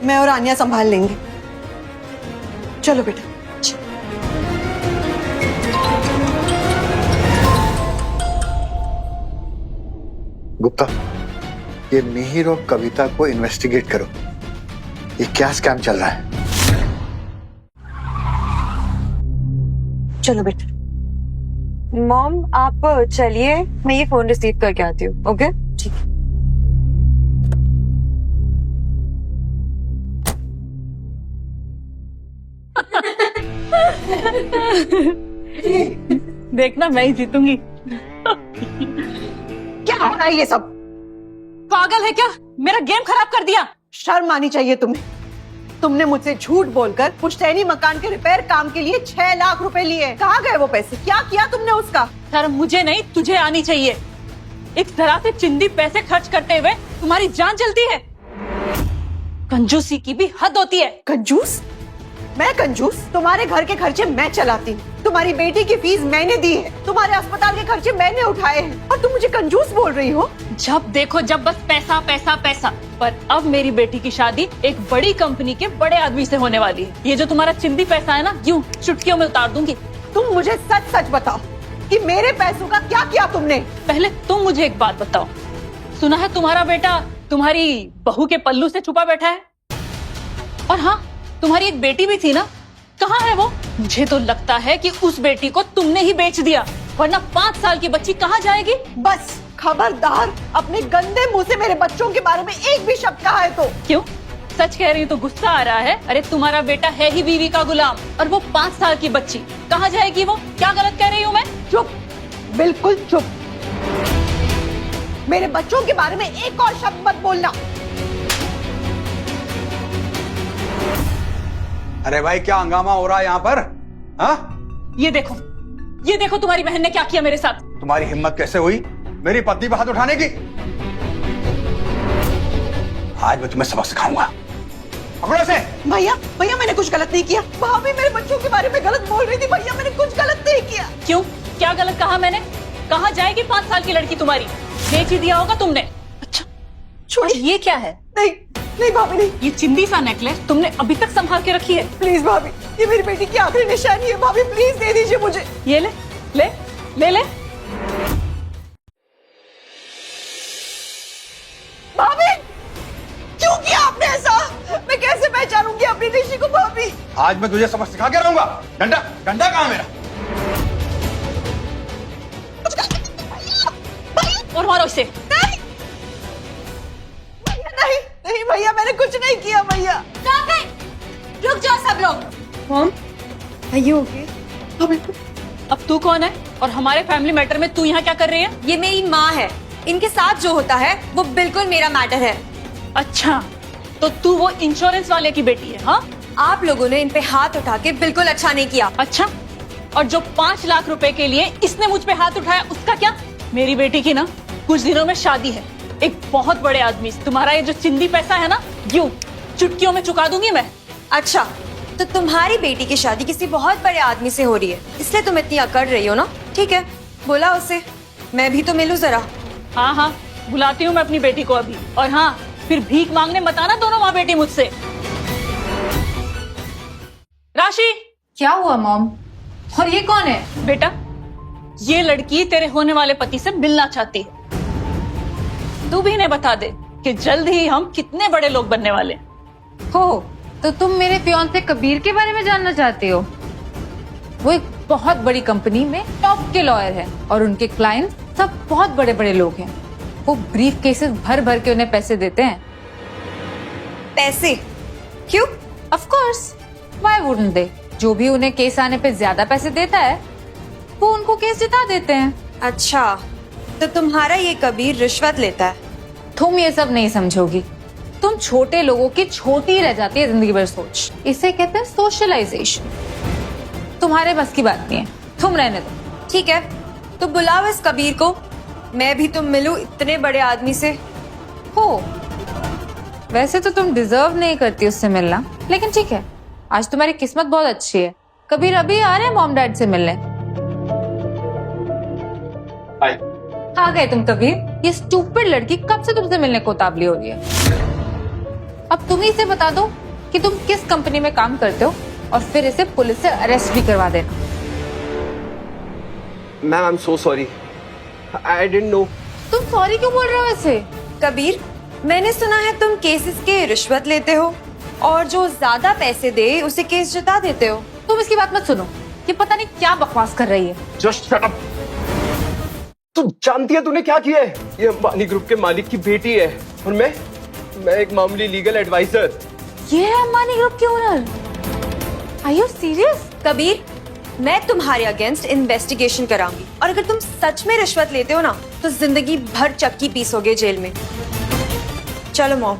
मैं और आनिया संभाल लेंगे। चलो बेटा। गुप्ता, ये मिहिर और कविता को इन्वेस्टिगेट करो, ये क्या स्कैम चल रहा है। चलो बेटा। मॉम आप चलिए, मैं ये फोन रिसीव करके आती हूँ। ओके ठीक है। देखना मैं ही जीतूंगी। क्या हो रहा है ये सब? पागल है क्या? मेरा गेम खराब कर दिया। शर्म आनी चाहिए तुम्हें। तुमने मुझसे झूठ बोलकर पुश्तैनी मकान के रिपेयर काम के लिए 6 लाख रुपए लिए। कहाँ गए वो पैसे? क्या किया तुमने उसका? शर्म मुझे नहीं, तुझे आनी चाहिए। एक तरह से चिंदी पैसे खर्च करते हुए तुम्हारी जान जलती है। कंजूसी की भी हद होती है। कंजूस? मैं कंजूस? तुम्हारे घर के खर्चे मैं चलाती हूँ, तुम्हारी बेटी की फीस मैंने दी है, तुम्हारे अस्पताल के खर्चे मैंने उठाए हैं, और तुम मुझे कंजूस बोल रही हो। जब देखो जब बस पैसा पैसा पैसा। पर अब मेरी बेटी की शादी एक बड़ी कंपनी के बड़े आदमी से होने वाली है। ये जो तुम्हारा चिंदी पैसा है ना, यूं चुटकियों में उतार दूंगी। तुम मुझे सच सच बताओ कि मेरे पैसों का क्या किया तुमने। पहले तुम मुझे एक बात बताओ, सुना है तुम्हारा बेटा तुम्हारी बहू के पल्लू से छुपा बैठा है? और हाँ, तुम्हारी एक बेटी भी थी ना, कहाँ है वो? मुझे तो लगता है कि उस बेटी को तुमने ही बेच दिया, वरना 5 साल की बच्ची कहाँ जाएगी? बस खबरदार, अपने गंदे मुंह से मेरे बच्चों के बारे में एक भी शब्द कहा है तो। क्यों? सच कह रही हूँ तो गुस्सा आ रहा है? अरे तुम्हारा बेटा है ही बीवी का गुलाम, और वो 5 साल की बच्ची कहाँ जाएगी? वो क्या गलत कह रही हूँ मैं? चुप, बिल्कुल चुप। मेरे बच्चों के बारे में एक और शब्द मत बोलना। अरे भाई, क्या हंगामा हो रहा है यहाँ पर? हाँ? ये देखो तुम्हारी बहन ने क्या किया मेरे साथ। तुम्हारी हिम्मत कैसे हुई मेरी पत्नी पर हाथ उठाने की? आज मैं तुम्हें सबक सिखाऊंगा। पकड़ो इसे। भैया भैया, मैंने कुछ गलत नहीं किया। भाभी मेरे बच्चों के बारे में गलत बोल रही थी। भैया मैंने कुछ गलत नहीं किया। क्यों? क्या गलत कहा मैंने? कहाँ जाएगी 5 साल की लड़की तुम्हारी? बेच ही दिया होगा तुमने। अच्छा, छोड़िए। ये क्या है? नहीं नहीं भाभी नहीं। ये चिंदी सा नेकलेस तुमने अभी तक संभाल के रखी है? प्लीज भाभी, ये मेरी बेटी की आखिरी निशानी है। भाभी प्लीज दे दीजिए मुझे। ये ले ले ले ले। भाभी क्यों किया आपने ऐसा? मैं कैसे पहचानूंगी अपनी ऋषि को? भाभी आज मैं तुझे सबक सिखा के रहूंगा। डंडा डंडा कहाँ मेरा? और मारो इसे। नहीं नहीं नहीं भैया, मैंने कुछ नहीं किया। भैया रुक जाओ सब लोग। Mom, are you okay? अब तू कौन है और हमारे फैमिली मैटर में तू यहाँ क्या कर रही है? ये मेरी माँ है। इनके साथ जो होता है वो बिल्कुल मेरा मैटर है। अच्छा, तो तू वो इंश्योरेंस वाले की बेटी है? हाँ, आप लोगों ने इन पे हाथ उठा के बिल्कुल अच्छा नहीं किया। अच्छा, और जो 5 लाख रुपए के लिए इसने मुझ पे हाथ उठाया उसका क्या? मेरी बेटी की ना कुछ दिनों में शादी है एक बहुत बड़े आदमी से। तुम्हारा ये जो चिंदी पैसा है ना, यूं चुटकियों में चुका दूंगी मैं। अच्छा, तो तुम्हारी बेटी की शादी किसी बहुत बड़े आदमी से हो रही है, इसलिए तुम इतनी अकड़ रही हो ना? ठीक है, बोला उसे, मैं भी तो मिलूं जरा। हाँ हाँ, बुलाती हूँ मैं अपनी बेटी को अभी। और हाँ, फिर भीख मांगने मत आना दोनों माँ बेटी मुझसे। राशि, क्या हुआ मॉम? और ये कौन है? बेटा, ये लड़की तेरे होने वाले पति से मिलना चाहती है। तू भी इन्हें बता दे कि जल्द ही हम कितने बड़े लोग बनने वाले हैं। हो, तो तुम मेरे फियांसे कबीर के बारे में जानना चाहते हो? वो एक बहुत बड़ी कंपनी में टॉप के लॉयर है और उनके क्लाइंट सब बहुत बड़े बड़े लोग हैं। वो ब्रीफ केसेस भर भर के उन्हें पैसे देते हैं। पैसे? क्यों? ऑफ कोर्स, व्हाई वुडंट दे? जो भी उन्हें केस आने पे ज्यादा पैसे देता है वो उनको केस जिता देते हैं। अच्छा, तो तुम्हारा ये कबीर रिश्वत लेता है? तुम ये सब नहीं समझोगी। तुम छोटे लोगों की छोटी रह जाती है जिंदगी भर सोच। इसे कहते हैं सोशलाइजेशन। तुम्हारे बस की बात नहीं है, तुम रहने दो। ठीक है, तो बुलाओ इस कबीर को, मैं भी तुम मिलूं इतने बड़े आदमी से। हो, वैसे तो तुम डिजर्व नहीं करती उससे मिलना, लेकिन ठीक है, आज तुम्हारी किस्मत बहुत अच्छी है। कबीर अभी आ रहे हैं मॉम डैड से मिलने। आ गए तुम कबीर। ये स्टूपिड लड़की कब से तुमसे मिलने को उतावली हो रही है। अब तुम ही इसे बता दो कि तुम किस कंपनी में काम करते हो और फिर इसे पुलिस से अरेस्ट भी करवा देना। Ma'am, I am so sorry, I didn't know. तुम सॉरी क्यों बोल रहे हो ऐसे? कबीर, मैंने सुना है तुम केसेस के रिश्वत लेते हो और जो ज्यादा पैसे दे उसे केस जिता देते हो। तुम इसकी बात मत सुनो, ये पता नहीं क्या बकवास कर रही है। Just shut up. तू जानती है तूने क्या किया है? ये अंबानी ग्रुप के मालिक की बेटी है और मैं एक मामूली लीगल एडवाइजर। ये है अंबानी ग्रुप की owner? Are you serious? Kabir, मैं तुम्हारे अगेंस्ट इन्वेस्टिगेशन कराऊंगी और अगर तुम सच में रिश्वत लेते हो ना तो जिंदगी भर चक्की पीसोगे जेल में। चलो मॉम।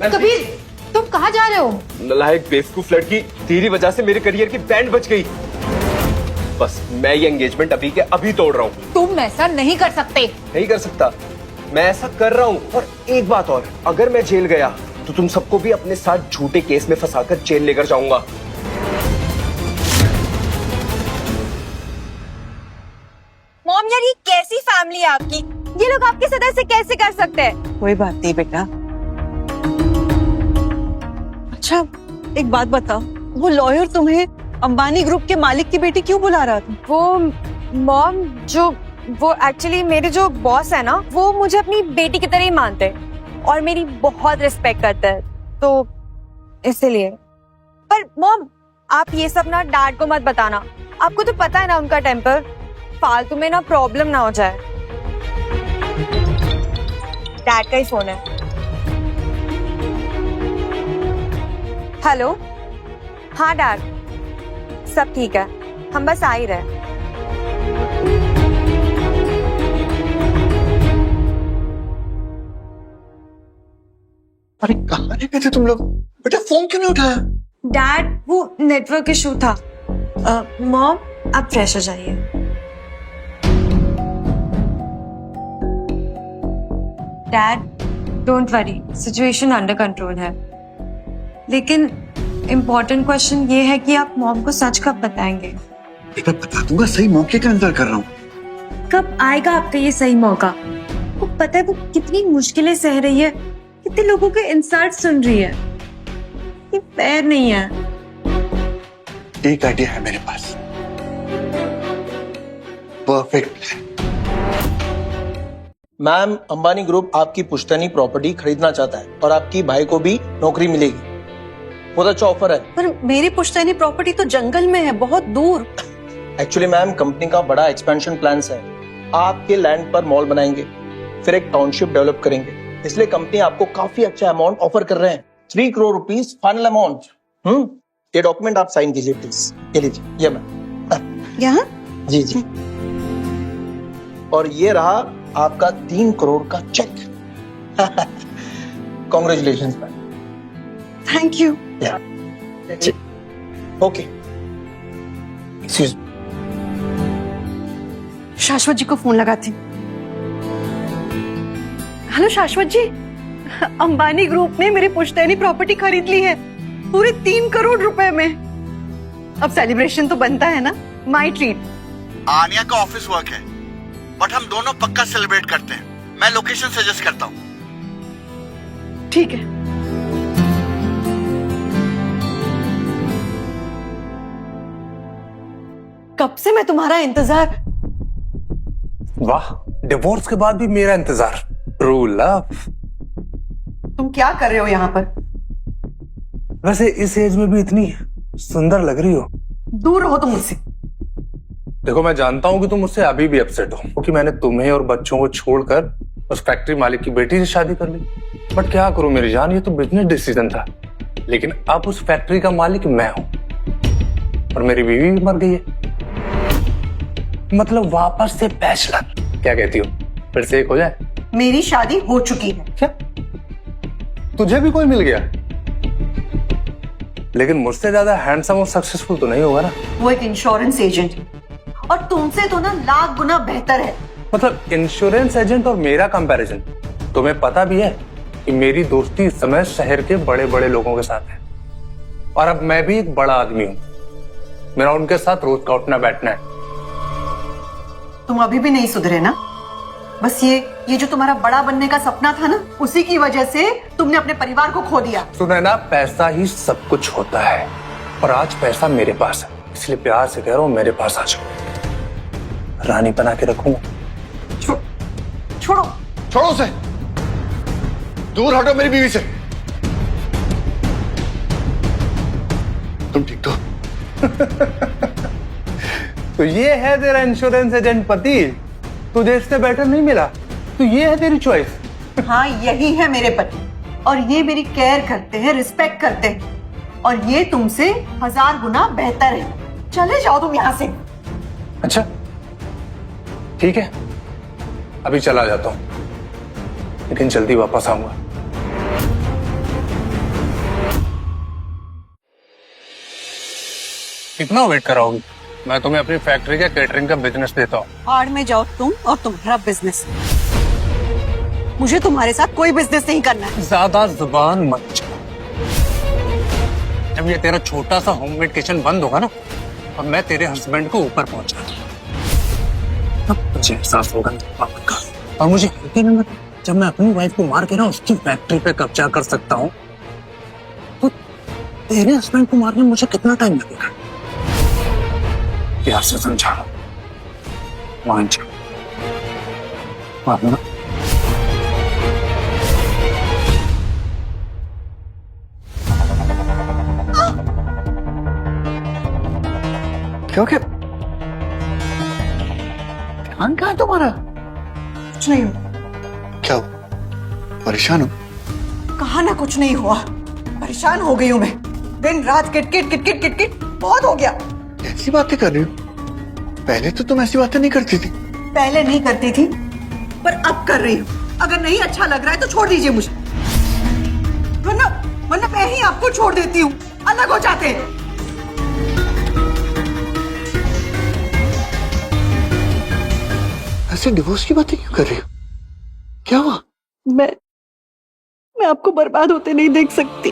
कबीर, तुम कहाँ जा रहे हो? नालायक बेवकूफ लड़की, तेरी वजह से मेरे करियर की बैंड बच गई। बस मैं ये एंगेजमेंट अभी के अभी तोड़ रहा हूँ। तुम ऐसा नहीं कर सकते। नहीं कर सकता, मैं ऐसा कर रहा हूँ। और एक बात और, अगर मैं जेल गया तो तुम सबको भी अपने साथ झूठे केस में फंसाकर जेल लेकर जाऊंगा। ये कैसी फैमिली है आपकी? ये लोग आपके साथ ऐसे कैसे कर सकते हैं? कोई बात नहीं बेटा। अच्छा एक बात बताओ, वो लॉयर तुम्हें अंबानी ग्रुप के मालिक की बेटी क्यों बुला रहा था? वो मॉम वो एक्चुअली मेरे जो बॉस है ना, वो मुझे अपनी बेटी की तरह ही मानते हैं और मेरी बहुत रिस्पेक्ट करते हैं, तो इसीलिए। पर मॉम आप ये सब ना डैड को मत बताना, आपको तो पता है ना उनका टेम्पर, फालतू में ना प्रॉब्लम ना हो जाए। डैड का ही फोन है। हेलो, हाँ डैड, सब ठीक है, हम बस आ ही रहे। अरे कहाँ रह गए थे तुम लोग? बेटा फोन क्यों नहीं उठाया? डैड वो नेटवर्क इशू था। मॉम आप फ्रेश हो जाइए। Dad don't worry, situation under control है, लेकिन इम्पोर्टेंट क्वेश्चन ये है कि आप मॉम को सच कब बताएंगे? बेटा बता दूंगा, सही मौके का इंतजार कर रहा हूँ। कब आएगा आपका ये सही मौका? वो पता है वो कितनी मुश्किलें सह रही है, कितने लोगों के इंसल्ट सुन रही है, ये फेयर नहीं है। एक आइडिया है मेरे पास, परफेक्ट। मैम, अंबानी ग्रुप आपकी पुश्तैनी प्रॉपर्टी खरीदना चाहता है और आपकी भाई को भी नौकरी मिलेगी। बहुत अच्छा ऑफर है। पर मेरी पुश्तैनी प्रॉपर्टी तो जंगल में है, बहुत दूर। एक्चुअली मैम, कंपनी का बड़ा एक्सपेंशन प्लान्स है। आपके लैंड पर मॉल बनाएंगे, फिर एक टाउनशिप डेवलप करेंगे, इसलिए कंपनी आपको काफी अच्छा अमाउंट ऑफर कर रहे हैं। 3 करोड़ रुपीस फाइनल अमाउंट। ये डॉक्यूमेंट आप साइन कीजिए प्लीज। ये लीजिए, ये मैम। यहाँ? जी जी। और ये रहा आपका 3 करोड़ का cheque. Congratulation ma'am. Thank you. Okay, excuse me. Shashwat ji को फोन लगाती। हेलो शाश्वत जी, अंबानी ग्रुप ने मेरी पुश्तैनी प्रॉपर्टी खरीद ली है, पूरे 3 करोड़ रुपए में। अब सेलिब्रेशन तो बनता है ना, माई ट्रीट। आनिया का ऑफिस वर्क है, बट हम दोनों पक्का सेलिब्रेट करते हैं। मैं लोकेशन सजेस्ट करता हूँ। ठीक है। कब से मैं तुम्हारा इंतजार। वाह, डिवोर्स के बाद भी मेरा इंतजार। True love. तुम क्या कर रहे हो यहाँ पर? वैसे इस एज में भी इतनी सुंदर लग रही हो। दूर रहो तुम मुझसे। देखो मैं जानता हूँ कि तुम मुझसे अभी भी अपसेट हो, क्योंकि मैंने तुम्हें और बच्चों को छोड़कर उस फैक्ट्री मालिक की बेटी से शादी कर ली। बट क्या करूं मेरी जान, ये तो बिजनेस डिसीजन था। लेकिन अब उस फैक्ट्री का मालिक मैं हूं और मेरी बीवी भी मर गई है। मतलब वापस से बैचलर। क्या कहती हो, फिर से एक हो जाए? मेरी शादी हो चुकी है। क्या तुझे भी कोई मिल गया? लेकिन मुझसे ज्यादा हैंडसम और सक्सेसफुल तो नहीं होगा ना? वो एक इंश्योरेंस एजेंट है और तुमसे तो ना लाख गुना बेहतर है। मतलब इंश्योरेंस एजेंट और मेरा कंपैरिजन? तुम्हें पता भी है कि मेरी दोस्ती इस समय शहर के बड़े बड़े लोगों के साथ है, और अब मैं भी एक बड़ा आदमी हूं। मेरा उनके साथ रोज का उठना बैठना है। तुम अभी भी नहीं सुधरे ना? बस ये जो तुम्हारा बड़ा बनने का सपना था ना, उसी की वजह से तुमने अपने परिवार को खो दिया। सुने ना, पैसा ही सब कुछ होता है, और आज पैसा मेरे पास है, इसलिए प्यार से कह रहा हूं मेरे पास आ जाओ। रानी बना के रखूंगा। छोड़ो छोड़ो उसे, दूर हटो मेरी बीवी से। तुम ठीक तो? तो ये है तेरा इंश्योरेंस एजेंट पति? तुझे इससे बेटर नहीं मिला तो ये है तेरी चॉइस? हाँ, यही है मेरे पति, और ये मेरी केयर करते हैं, रिस्पेक्ट करते हैं, और ये तुमसे 1000 गुना बेहतर है। चले जाओ तुम यहाँ से। अच्छा ठीक है, अभी चला जाता हूं, लेकिन जल्दी वापस आऊंगा। कितना वेट कराओगी? मैं तुम्हें अपनी फैक्ट्री के केटरिंग का बिजनेस देता हूँ। आड़ में जाओ तुम और तुम्हारा बिजनेस। मुझे तुम्हारे साथ कोई बिजनेस नहीं करना है। ज्यादा जुबान मत चला। जब ये तेरा छोटा सा होममेड किचन बंद होगा ना, और मैं तेरे हस्बैंड को ऊपर पहुंचा, तब मुझे एहसास होगा पावर का, और मुझे यकीन है जब मैं अपनी वाइफ को मार के ना उसकी फैक्ट्री पे कब्जा कर सकता हूँ, तो तेरे हस्बैंड को मारने में मुझे कितना टाइम लगेगा? प्यार से समझा, मान जा, मारना। क्या क्या ध्यान कहाँ है तुम्हारा? कुछ नहीं हुआ। क्या हो, परेशान हो? कहा ना कुछ नहीं हुआ, परेशान हो गई हूँ मैं। दिन रात किटकिट किटकिट किटकिट बहुत हो गया। ऐसी बातें कर रही हो? पहले तो तुम ऐसी बातें नहीं करती थी। पहले नहीं करती थी, पर अब कर रही हूँ। अगर नहीं अच्छा लग रहा है तो छोड़ दीजिए मुझे, वरना वरना मैं ही आपको छोड़ देती हूँ, अलग हो जाते हैं। ऐसे डिवोर्स की बातें क्यों कर रही हो? क्या हुआ? मैं आपको बर्बाद होते नहीं देख सकती।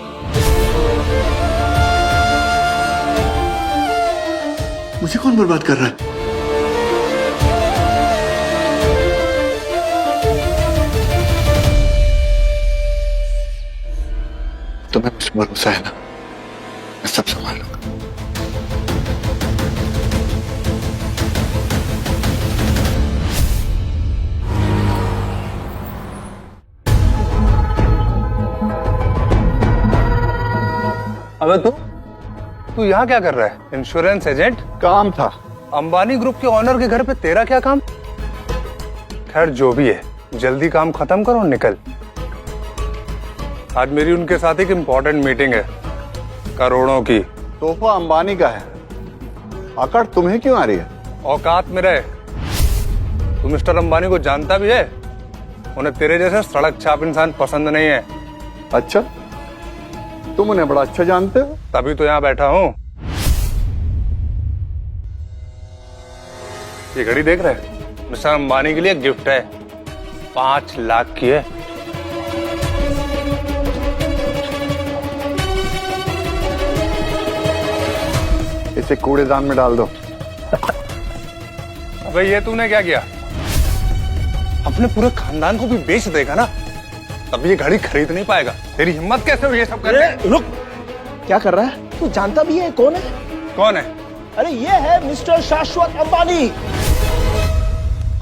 मुझे कौन बर्बाद कर रहा है? तुम्हें मुझ पर भरोसा है ना? मैं सब संभाल लूंगा। अबे तू यहाँ क्या कर रहा है? Insurance agent? काम था। अंबानी ग्रुप के ऑनर के घर पे तेरा क्या काम? खैर जो भी है, जल्दी काम खत्म करो और निकल। आज मेरी उनके साथ एक इम्पोर्टेंट मीटिंग है, करोड़ों की। तोहफा अंबानी का है, अकड़ तुम्हें क्यों आ रही है? औकात में रहे। तू मिस्टर अंबानी को जानता भी है? उन्हें तेरे जैसे सड़क छाप इंसान पसंद नहीं है। अच्छा, तुम उन्हें बड़ा अच्छा जानते हो। तभी तो यहाँ बैठा हूँ। ये घड़ी देख रहे हैं? मिस्टर अंबानी के लिए गिफ्ट है, 5 लाख की है। इसे कूड़ेदान में डाल दो। अबे ये तूने क्या किया? अपने पूरे खानदान को भी बेच देगा ना, तब ये घड़ी खरीद नहीं पाएगा। तेरी हिम्मत कैसे हुई ये सब करने? रुक, क्या कर रहा है? तू जानता भी है कौन है? कौन है? अरे ये है मिस्टर शाश्वत अंबानी,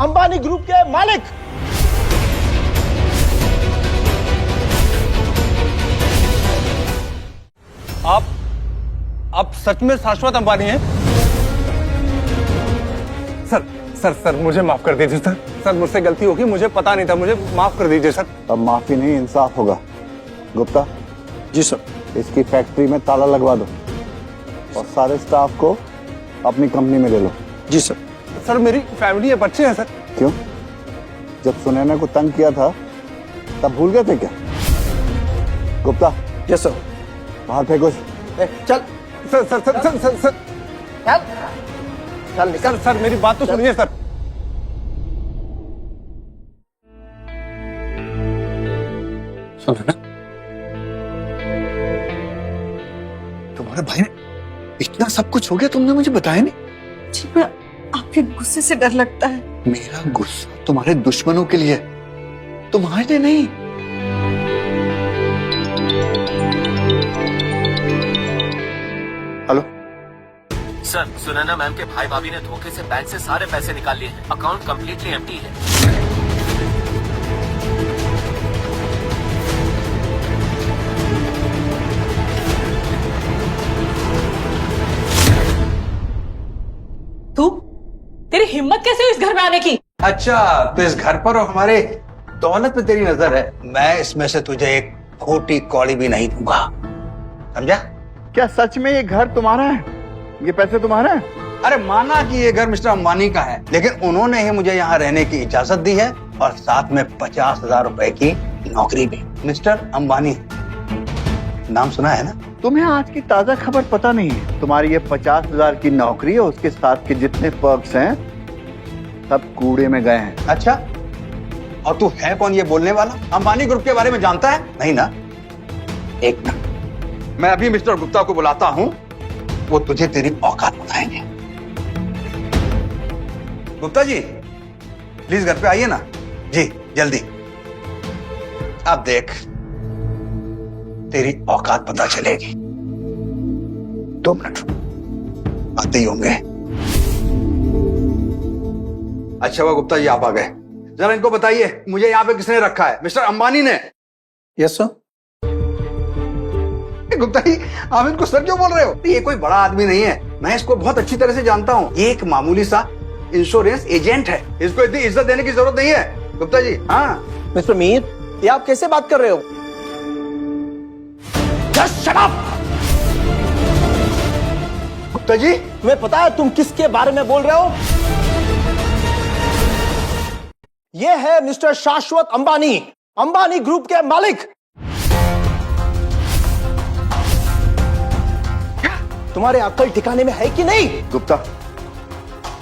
अंबानी ग्रुप के मालिक। आप सच में शाश्वत अंबानी हैं? सर सर सर मुझे माफ कर दीजिए सर। सर मुझसे गलती होगी, मुझे पता नहीं था, मुझे माफ कर दीजिए सर। अब माफी नहीं, इंसाफ होगा। गुप्ता जी सर। इसकी फैक्ट्री में ताला लगवा दो और सारे स्टाफ को अपनी कंपनी में ले लो। जी सर। सर मेरी फैमिली है, बच्चे हैं सर। क्यों? जब सुनैना को तंग किया था तब भूल गए थे क्या? गुप्ता। Yes sir. बाहर फेंको। चल sir sir sir sir sir sir चल निकल। सर मेरी बात तो सुनिए सर। सुना ना, तुम्हारे भाई ने इतना सब कुछ हो गया, तुमने मुझे बताया नहीं। जी, पर आपके गुस्से से डर लगता है। मेरा गुस्सा तुम्हारे दुश्मनों के लिए, तुम्हारे नहीं। हेलो सर, सुनैना मैम के भाई भाभी ने धोखे से बैंक से सारे पैसे निकाल लिए हैं। अकाउंट कंप्लीटली एम्प्टी है। तू, तेरी हिम्मत कैसे हुई इस घर में आने की? अच्छा, तो इस घर पर और हमारे दौलत पे तेरी नजर है। मैं इसमें से तुझे एक खोटी कौड़ी भी नहीं दूंगा, समझा? क्या सच में ये घर तुम्हारा है? ये पैसे तुम्हारे हैं? अरे माना कि ये घर मिस्टर अंबानी का है, लेकिन उन्होंने ही मुझे यहाँ रहने की इजाजत दी है और साथ में 50,000 रुपए की नौकरी भी। मिस्टर अंबानी नाम सुना है ना? तुम्हें आज की ताजा खबर पता नहीं है? तुम्हारी ये 50,000 की नौकरी है, उसके साथ के जितने पर्क्स हैं सब कूड़े में गए हैं। अच्छा, और तू है कौन ये बोलने वाला? अंबानी ग्रुप के बारे में जानता है? नहीं ना? एक मिनट, मैं अभी मिस्टर गुप्ता को बुलाता हूं, वो तुझे तेरी औकात बताएंगे। गुप्ता जी, प्लीज घर पे आइए ना जी, जल्दी। अब देख, तेरी औकात पता चलेगी। 2 मिनट आते ही होंगे। अच्छा हुआ गुप्ता जी आप आ गए। जरा इनको बताइए मुझे यहाँ पे किसने रखा है? मिस्टर अंबानी ने। Yes sir. गुप्ता जी आप इनको सर क्यों बोल रहे हो? ये कोई बड़ा आदमी नहीं है, मैं इसको बहुत अच्छी तरह से जानता हूँ। ये एक मामूली सा इंश्योरेंस एजेंट है, इसको इतनी इज्जत देने की जरूरत नहीं है गुप्ता जी। हाँ मिस्टर मीर, ये आप कैसे बात कर रहे हो? Just shut up! Gupta ji तुम्हें पता है तुम किसके बारे में बोल रहे हो? ये है मिस्टर शाश्वत अंबानी, अंबानी ग्रुप के मालिक। तुम्हारे अक्ल ठिकाने में है कि नहीं? गुप्ता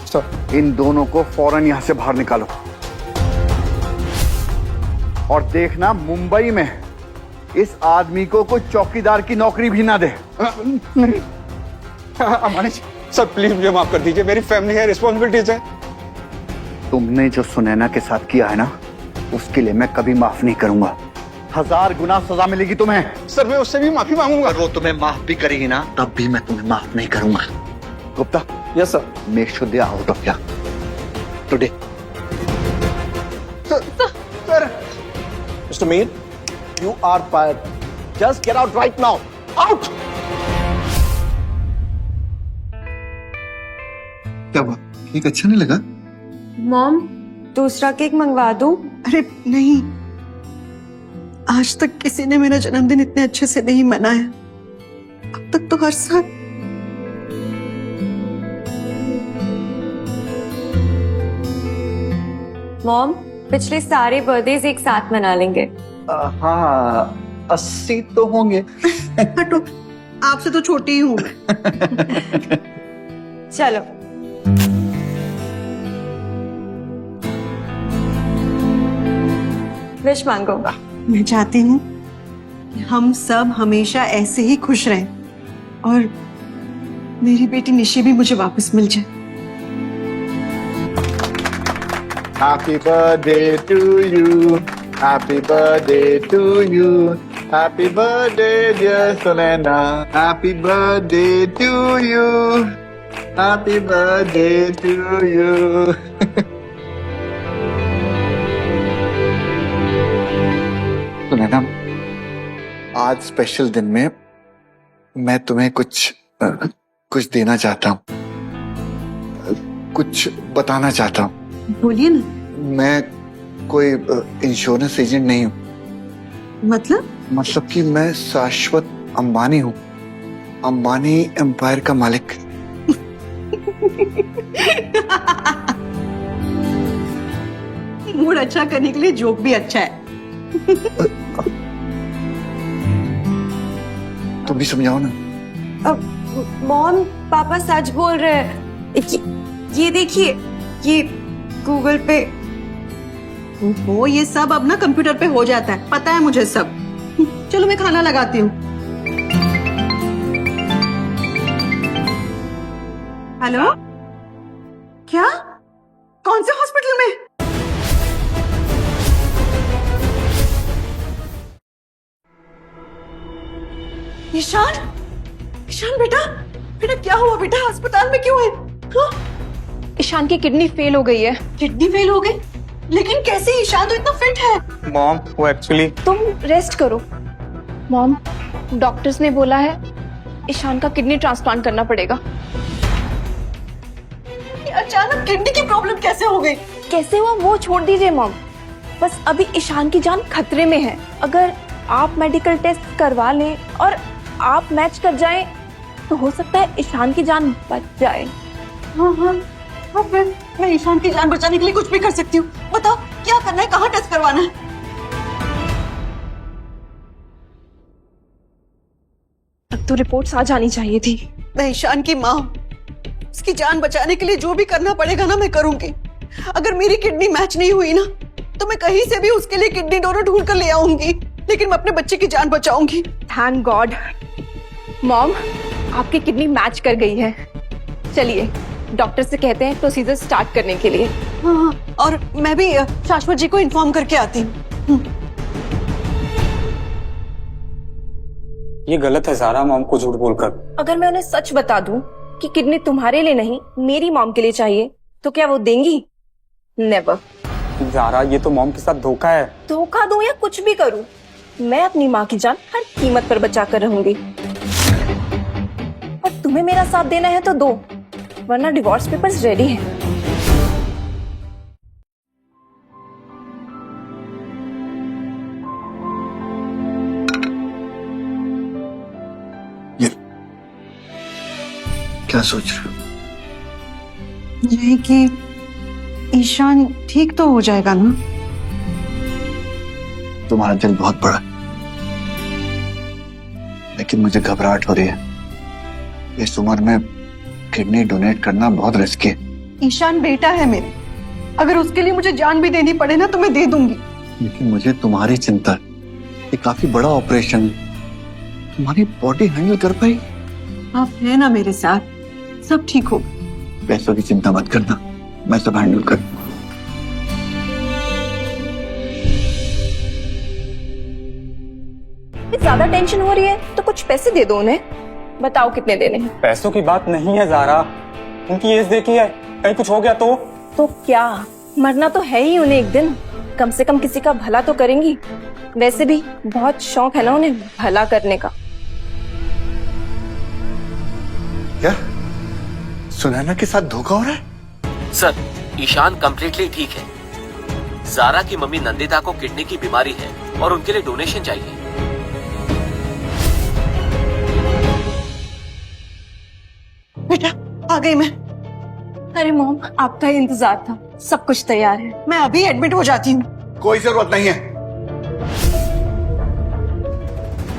सर, इन दोनों को फौरन यहां से बाहर निकालो और देखना मुंबई में इस आदमी को कोई चौकीदार की नौकरी भी ना दे। नहीं अंबानी सर प्लीज मुझे माफ कर दीजिए, मेरी फैमिली है, रिस्पॉन्सिबिलिटीज है। तुमने जो सुनैना के साथ किया है ना, उसके लिए मैं कभी माफ नहीं करूंगा। 1000 गुना सजा मिलेगी तुम्हें। सर मैं उससे भी माफी मांगूंगा। अगर वो तुम्हें माफ भी करेगी ना, तब भी मैं तुम्हें माफ नहीं करूंगा। Gupta. Yes sir. Make sure they are out of here today. Sir mister Mir, you are fired. Just get out right now. Out! क्या हुआ? केक अच्छा नहीं लगा? मॉम, दूसरा केक मंगवा दूं? अरे नहीं, आज तक किसी ने मेरा जन्मदिन इतने अच्छे से नहीं मनाया। अब तक तो हर साल। मॉम, पिछले सारे बर्थडेज एक साथ मना लेंगे। हाँ 80 तो होंगे। हटो, आपसे तो छोटी ही हूं मैं। चलो। विश मांगो। मैं चाहती हूँ कि हम सब हमेशा ऐसे ही खुश रहें और मेरी बेटी निशी भी मुझे वापस मिल जाए। Happy birthday to you. Happy birthday to you. Happy birthday, dear Sunaina. Happy birthday to you. Happy birthday to you. Sunaina, आज स्पेशल दिन में मैं तुम्हें कुछ देना चाहता हूँ, कुछ बताना चाहता हूँ। बोलिए ना। मैं कोई इंश्योरेंस एजेंट नहीं हूँ। मतलब कि मैं शाश्वत अंबानी हूँ, अंबानी एम्पायर का मालिक। मूड अच्छा करने के लिए जोक भी अच्छा है। तुम भी समझाओ ना। मॉम, पापा सच बोल रहे हैं। ये देखिए, ये गूगल पे। वो ये सब अब ना कंप्यूटर पे हो जाता है, पता है मुझे सब। चलो मैं खाना लगाती हूँ। हेलो, क्या? कौन से हॉस्पिटल में? ईशान, ईशान बेटा, बेटा क्या हुआ बेटा? अस्पताल में क्यों है? हाँ? ईशान की किडनी फेल हो गई है। किडनी फेल हो गई? लेकिन कैसे? ईशान तो इतना फिट है। मॉम, वो एक्चुअली। तुम रेस्ट करो। मॉम, डॉक्टर्स ने बोला है ईशान का किडनी ट्रांसप्लांट करना पड़ेगा। अचानक किडनी की प्रॉब्लम कैसे हो गई? कैसे हुआ वो छोड़ दीजिए मॉम, बस अभी ईशान की जान खतरे में है। अगर आप मेडिकल टेस्ट करवा लें और आप मैच कर जाएं, तो हो सकता है ईशान की जान बच जाए। हाँ हाँ हाँ, फिर मैं ईशान की जान बचाने के लिए कुछ भी कर सकती हूँ। बताओ क्या करना है, कहाँ टेस्ट करवाना है? अब तो रिपोर्ट्स आ जानी चाहिए थी। मैं ईशान की माँ हूँ, उसकी जान बचाने के लिए जो भी करना पड़ेगा ना मैं करूंगी। अगर मेरी किडनी मैच नहीं हुई ना, तो मैं कहीं से भी उसके लिए किडनी डोनर ढूंढ कर ले आऊंगी, लेकिन मैं अपने बच्चे की जान बचाऊंगी। Thank God. मॉम, आपकी किडनी मैच कर गई है। चलिए डॉक्टर से कहते हैं प्रोसीजर स्टार्ट करने के लिए। हाँ, और मैं भी शाश्वत जी को इन्फॉर्म करके आती हूँ। ये गलत है ज़ारा मॉम को झूठ बोलकर। अगर मैं उन्हें सच बता दूं कि किडनी तुम्हारे लिए नहीं मेरी मॉम के लिए चाहिए तो क्या वो देंगी? नेवर। ज़ारा ये तो मॉम के साथ धोखा है। धोखा दूं या कुछ भी करूं, मैं अपनी माँ की जान हर कीमत पर बचा कर रहूंगी। और तुम्हें मेरा साथ देना है तो दो, वरना डिवोर्स पेपर्स रेडी हैं। क्या सोच रहे हो? यही कि ईशान ठीक तो हो जाएगा ना? तुम्हारा दिल बहुत बड़ा, लेकिन मुझे घबराहट हो रही है। इस उम्र में किडनी डोनेट करना बहुत रिस्की है। ईशान बेटा है मेरे, अगर उसके लिए मुझे जान भी देनी पड़े ना तो मैं दे दूंगी। लेकिन मुझे तुम्हारी चिंता है, ये काफी बड़ा ऑपरेशन है, तुम्हारी बॉडी हैंडल कर पाई? आप है ना मेरे साथ, सब ठीक हो। पैसों की चिंता मत करना, मैं सब हैंडल कर। ज्यादा टेंशन हो रही है तो कुछ पैसे दे दो उन्हें। बताओ कितने देने हैं? पैसों की बात नहीं है ज़ारा, उनकी एज देखी है, कहीं कुछ हो गया तो क्या मरना तो है ही उन्हें एक दिन, कम से कम किसी का भला तो करेंगी। वैसे भी बहुत शौक है ना उन्हें भला करने का। क्या सुनैना के साथ धोखा हो रहा है? सर, ईशान कम्प्लीटली ठीक है। ज़ारा की मम्मी नंदिता को किडनी की बीमारी है और उनके लिए डोनेशन चाहिए। बेटा आ गई मैं। अरे मॉम, आपका ही इंतजार था, सब कुछ तैयार है। मैं अभी एडमिट हो जाती हूँ। कोई जरूरत नहीं है।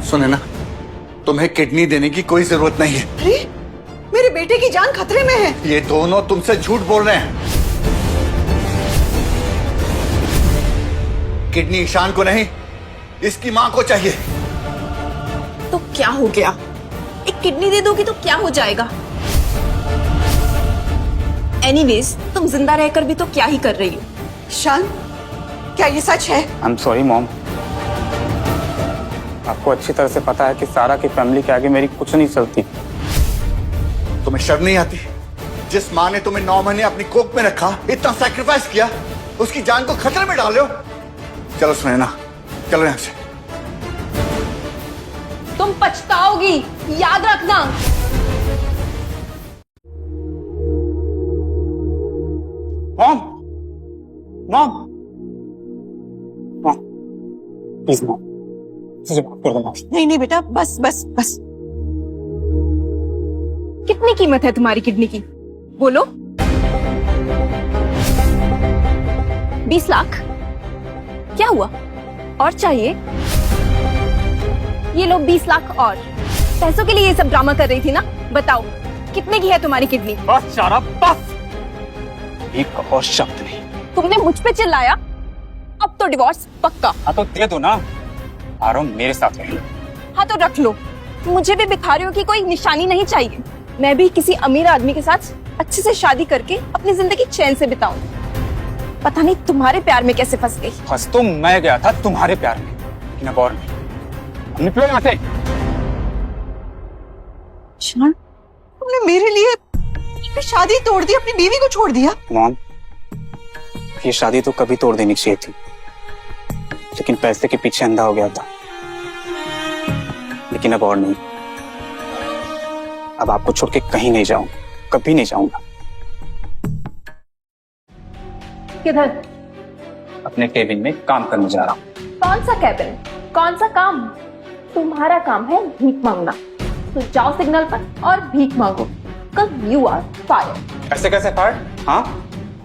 सुनैना, तुम्हें किडनी देने की कोई जरूरत नहीं है। अरे मेरे बेटे की जान खतरे में है। ये दोनों तुमसे झूठ बोल रहे हैं। किडनी ईशान को नहीं, इसकी मां को चाहिए। तो क्या हो गया? एक किडनी दे दोगी तो क्या हो जाएगा? एनीवेज, तुम जिंदा रहकर भी तो क्या ही कर रही हो? ईशान, क्या ये सच है? I am sorry mom. आपको अच्छी तरह से पता है कि सारा की फैमिली के आगे मेरी कुछ नहीं चलती। तुम्हें शर्म नहीं आती? जिस माँ ने तुम्हें 9 महीने अपनी कोख में रखा, इतना सैक्रिफाइस किया, उसकी जान को खतरे में डाल रहे हो? चलो सुनैना, चलो यहाँ से। तुम पछताओगी, याद रखना। Mom, mom, mom, please mom, मुझे माफ कर दो मॉम। नहीं नहीं बेटा, बस बस बस। कितनी कीमत है तुम्हारी किडनी की? बोलो। 20 लाख? क्या हुआ? और चाहिए? ये लो 20 लाख और। पैसों के लिए ये सब ड्रामा कर रही थी ना? बताओ कितने की है तुम्हारी किडनी? बस सारा बस, एक और शब्द नहीं। तुमने मुझ पे चिल्लाया, अब तो डिवोर्स पक्का। हाँ तो दे दो ना, आराम मेरे साथ है। हाँ तो रख लो। मुझे भी भिखारियों की कोई निशानी नहीं चाहिए। मैं भी किसी अमीर आदमी के साथ अच्छे से शादी करके अपनी जिंदगी चैन से बिताऊं। पता नहीं तुम्हारे प्यार में कैसे फंस गई। फंस तो मैं गया था तुम्हारे प्यार में, लेकिन अब और नहीं। निकलो यहाँ से। ईशान, तुमने मेरे लिए शादी तोड़ दी, अपनी बीवी को छोड़ दिया। मॉम, ये शादी तो कभी तोड़ देनी चाहिए थी, लेकिन पैसे के पीछे अंधा हो गया था। लेकिन अब और नहीं, अब आपको छोड़ के कहीं नहीं जाऊंगा, कभी नहीं जाऊंगा। किधर? अपने केबिन में काम करने जा रहा हूँ। कौन सा कैबिन, कौन सा काम? तुम्हारा काम है भीख मांगना, तो जाओ सिग्नल पर और भीख मांगो। You are fire. ऐसे कैसे फायर? हाँ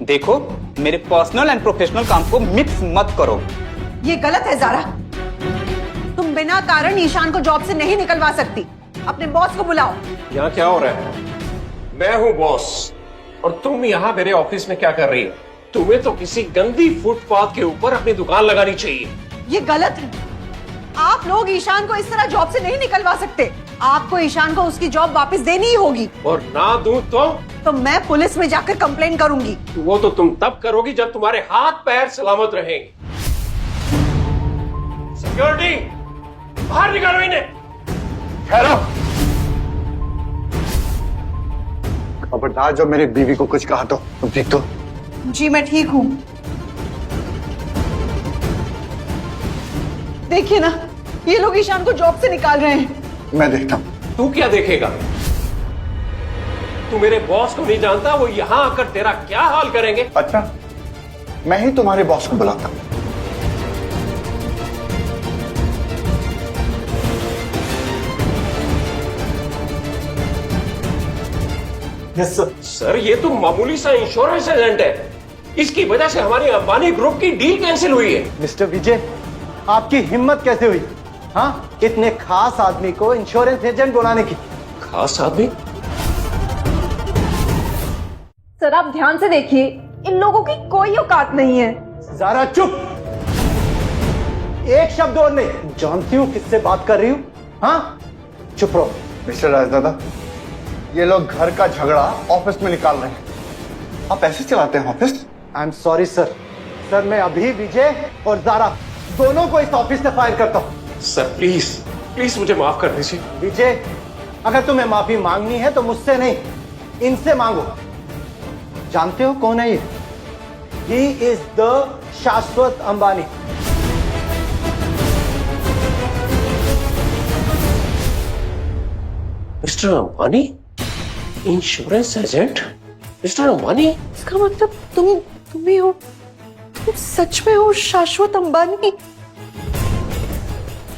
देखो, मेरे पर्सनल एंड प्रोफेशनल काम को मिक्स मत करो। ये गलत है ज़ारा। तुम बिना कारण ईशान को जॉब से नहीं निकलवा सकती। अपने बॉस को बुलाओ। यहाँ क्या हो रहा है? मैं हूँ बॉस, और तुम यहाँ मेरे ऑफिस में क्या कर रही हो? तुम्हें तो किसी गंदी फुटपाथ के ऊपर अपनी दुकान लगानी चाहिए। ये गलत है। आप लोग ईशान को इस तरह जॉब से नहीं निकलवा सकते। आपको ईशान को उसकी जॉब वापस देनी ही होगी। और ना दूं तो तो मैं पुलिस में जाकर कंप्लेन करूंगी। वो तो तुम तब करोगी जब तुम्हारे हाथ पैर सलामत रहेंगे। सिक्योरिटी, बाहर निकालो इन्हें। ठहरो। खबरदार जो मेरी बीवी को कुछ कहा तो तुम ठीक तो? जी मैं ठीक हूँ। देखिए ना, ये लोग ईशान को जॉब से निकाल रहे हैं। मैं देखता हूँ। तू क्या देखेगा? तू मेरे बॉस को नहीं जानता, वो यहाँ आकर तेरा क्या हाल करेंगे? अच्छा, मैं ही तुम्हारे बॉस को बुलाता हूँ। Yes sir. सर, ये तो मामूली सा इंश्योरेंस एजेंट है। इसकी वजह से हमारी अंबानी ग्रुप की डील कैंसिल हुई है। मिस्टर विजय, आपकी हिम्मत कैसे हुई? हाँ, इतने खास आदमी को इंश्योरेंस एजेंट बुलाने की। खास आदमी? सर आप ध्यान से देखिए, इन लोगों की कोई औकात नहीं है। ज़ारा चुप, एक शब्द और नहीं। जानती हूँ किससे बात कर रही हूँ? हाँ, चुप रहो। मिस्टर राजदादा, ये लोग घर का झगड़ा ऑफिस में निकाल रहे हैं। आप ऐसे चलाते हैं office? I am sorry sir. Sir मैं अभी विजय और ज़ारा दोनों को इस ऑफिस से फायर करता हूँ। सर प्लीज प्लीज मुझे माफ कर दीजिए। विजय, अगर तुम्हें माफी मांगनी है तो मुझसे नहीं, इनसे मांगो। जानते हो कौन है ये? ही इज द शाश्वत Ambani. Mister Ambani? Insurance agent mister Ambani? इसका मतलब तुम ही हो? तुम सच में हो शाश्वत अंबानी?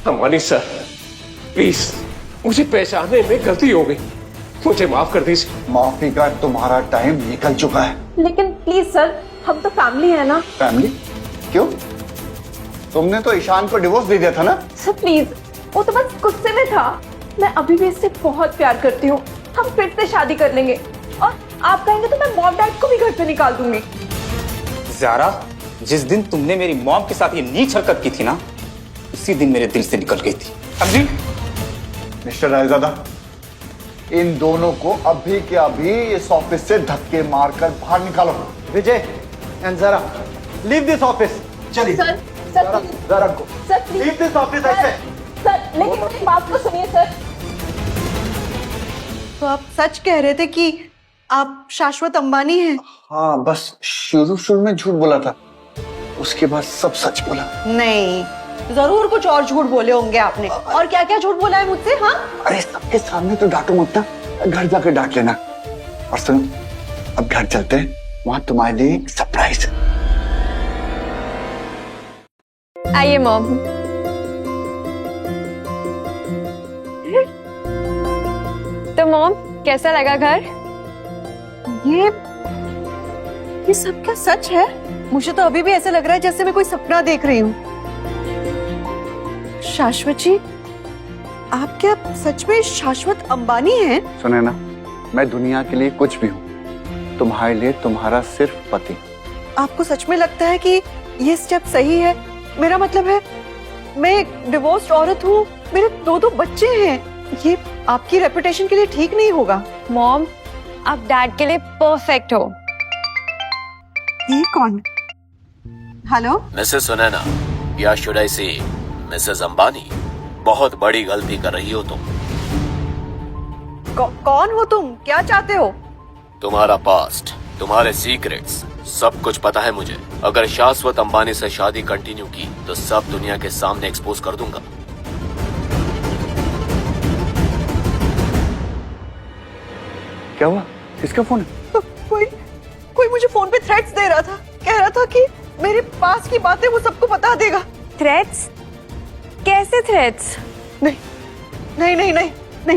अंबानी सर, प्लीज मुझे पहचानने में गलती हो गई, मुझे माफ कर दीजिए। माफी का तुम्हारा टाइम निकल चुका है। लेकिन प्लीज सर, हम तो फैमिली है ना। फैमिली? क्यों? तुमने तो ईशान को डिवोर्स दे दिया था ना? सर प्लीज, वो तो बस गुस्से में था। मैं अभी भी इससे बहुत प्यार करती हूँ। हम फिर से शादी कर लेंगे और आप कहेंगे तो मैं मॉम डैड को भी घर से निकाल दूंगी। ज़ारा, जिस दिन तुमने मेरी मॉम के साथ ये नीच हरकत की थी ना, उसी दिन मेरे दिल से निकल गई थी, समझी? मिस्टर रायजादा, इन दोनों को अभी के अभी इस ऑफिस से धक्के मारकर बाहर निकालो। Vijay and Zara, leave this office. चलिए सर, सर ज़ारा को sir please leave this office ऐसे। सर, लेकिन मेरी बात तो सुनिए सर। तो आप सच कह रहे थे कि आप शाश्वत अंबानी हैं? हाँ, बस शुरू में झूठ बोला था, उसके बाद सब सच बोला। नहीं, जरूर कुछ और झूठ बोले होंगे आपने। और क्या क्या झूठ बोला है मुझसे? हाँ, अरे सबके सामने तो डांटो मत ना, घर जाकर डांट लेना। और सुनो, अब घर चलते हैं, वहां तुम्हारे लिए एक सरप्राइज है। आइए मॉम। तो मॉम, कैसा लगा घर? ये सब क्या सच है? मुझे तो अभी भी ऐसा लग रहा है जैसे मैं कोई सपना देख रही हूँ। शाश्वत जी, आप क्या सच में शाश्वत अंबानी हैं? सुने ना, मैं दुनिया के लिए कुछ भी हूँ, तुम्हारे लिए तुम्हारा सिर्फ पति। आपको सच में लगता है कि ये स्टेप सही है? मेरा मतलब है, मैं एक डिवोर्स्ड औरत हूँ, मेरे दो बच्चे हैं। ये आपकी रेपुटेशन के लिए ठीक नहीं होगा। मॉम, आप डैड के लिए परफेक्ट हो। ये कौन? हेलो मिसेस सुनैना, या शुड आई से मिसेस अंबानी, बहुत बड़ी गलती कर रही हो तुम। कौन हो तुम? क्या चाहते हो? तुम्हारा पास्ट, तुम्हारे सीक्रेट्स, सब कुछ पता है मुझे। अगर शाश्वत अंबानी से शादी कंटिन्यू की तो सब दुनिया के सामने एक्सपोज कर दूंगा। क्या हुआ? किसका फोन है? कोई मुझे फोन पे थ्रेट्स दे रहा था, कह रहा था कि मेरे पास की बातें वो सबको बता देगा। थ्रेट्स? कैसे थ्रेट्स? नहीं,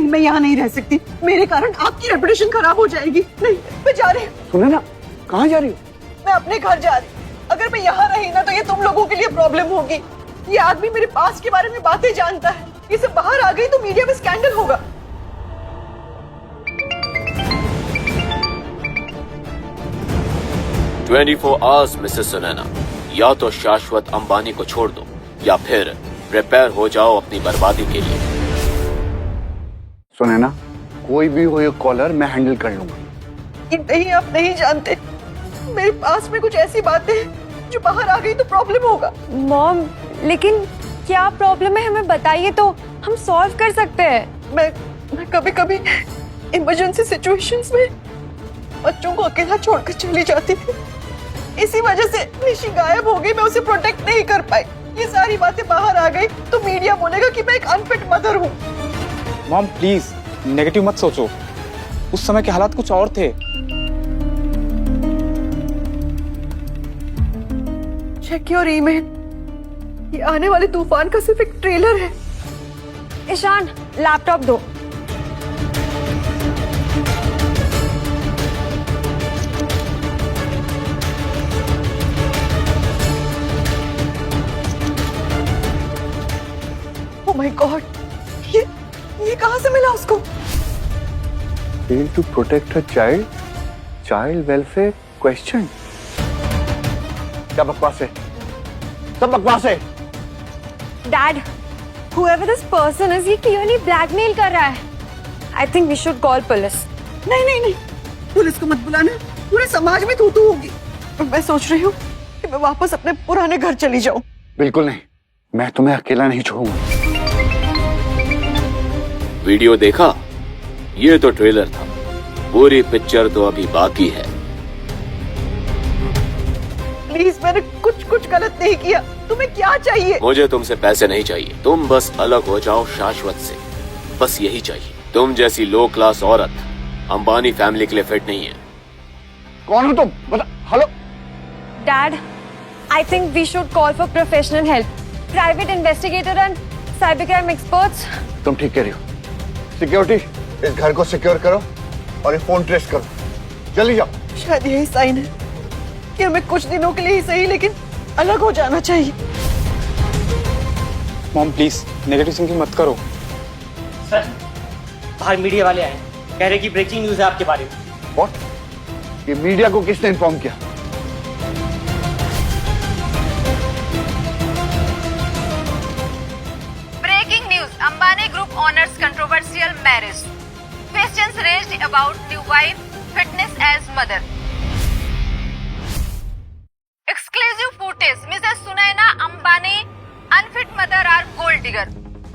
मैं यहाँ नहीं रह सकती। मेरे कारण आपकी रेपुटेशन खराब हो जाएगी। नहीं, मैं जा रही हूँ। सुने ना, कहाँ जा रही हो? मैं अपने घर जा रही हूँ। अगर मैं यहाँ रही ना तो ये तुम लोगों के लिए प्रॉब्लम होगी। ये आदमी मेरे पास के बारे में बातें जानता है। ये सब बाहर आ गई तो मीडिया में स्कैंडल होगा। 24 आवर्स मिसेस सुनैना, या तो शाश्वत अंबानी को छोड़ दो या फिर प्रिपेयर हो जाओ अपनी बर्बादी के लिए। सुने ना, कोई भी हो ये कॉलर मैं हैंडल कर लूंगा। कि नहीं आप नहीं जानते, मेरे पास में कुछ ऐसी बातें हैं जो बाहर आ गई तो प्रॉब्लम होगा। मॉम, लेकिन क्या प्रॉब्लम है हमें बताइए तो हम सॉल्व कर सकते हैं। मैं कभी कभी इमरजेंसी सिचुएशंस में बच्चों को अकेला छोड़कर चली जाती थी, इसी वजह से निशी गायब हो गई, मैं उसे प्रोटेक्ट नहीं कर पाई। ये सारी बातें बाहर आ गई तो मीडिया बोलेगा कि मैं एक अनफिट मदर हूँ। मॉम प्लीज नेगेटिव मत सोचो, उस समय के हालात कुछ और थे। चेक योर ईमेल, ये आने वाले तूफान का सिर्फ एक ट्रेलर है। ईशान, लैपटॉप दो। ओह माय गॉड, ये कहां से मिला उसको? Fail to protect her child, child welfare question. क्या बकवास है, सब बकवास है। Dad, whoever this person is, he clearly blackmail कर रहा है। I think we should call police. नहीं, पुलिस को मत बुलाना, पूरे समाज में तू होगी। मैं सोच रही हूँ कि मैं वापस अपने पुराने घर चली जाऊँ। बिल्कुल नहीं, मैं तुम्हें अकेला नहीं छोड़ूंगा। वीडियो देखा? ये तो ट्रेलर था, पूरी पिक्चर तो अभी बाकी है। प्लीज, मैंने कुछ गलत नहीं किया, तुम्हें क्या चाहिए? मुझे तुमसे पैसे नहीं चाहिए, तुम बस अलग हो जाओ शाश्वत से, बस यही चाहिए। तुम जैसी लो क्लास औरत अंबानी फैमिली के लिए फिट नहीं है। कौन हो तुम? बता। Hello Dad, I think we should call for professional help. Private investigator and cybercrime experts. तुम ठीक कह रही हो। सिक्योरिटी, इस घर को सिक्योर करो और ये फोन ट्रेस करो, जल्दी जाओ। शायद यही साइन है कि हमें कुछ दिनों के लिए ही सही लेकिन अलग हो जाना चाहिए। मॉम प्लीज नेगेटिव थिंकिंग मत करो। सर, बाहर मीडिया वाले आए, कह रहे कि ब्रेकिंग न्यूज है आपके बारे में। व्हाट? ये मीडिया को किसने इन्फॉर्म किया? Breaking news: Ambani Group honors controversial marriage. Questions raised about new wife fitness as mother. Exclusive footage: Mrs. Sunaina Ambani, unfit mother or gold digger.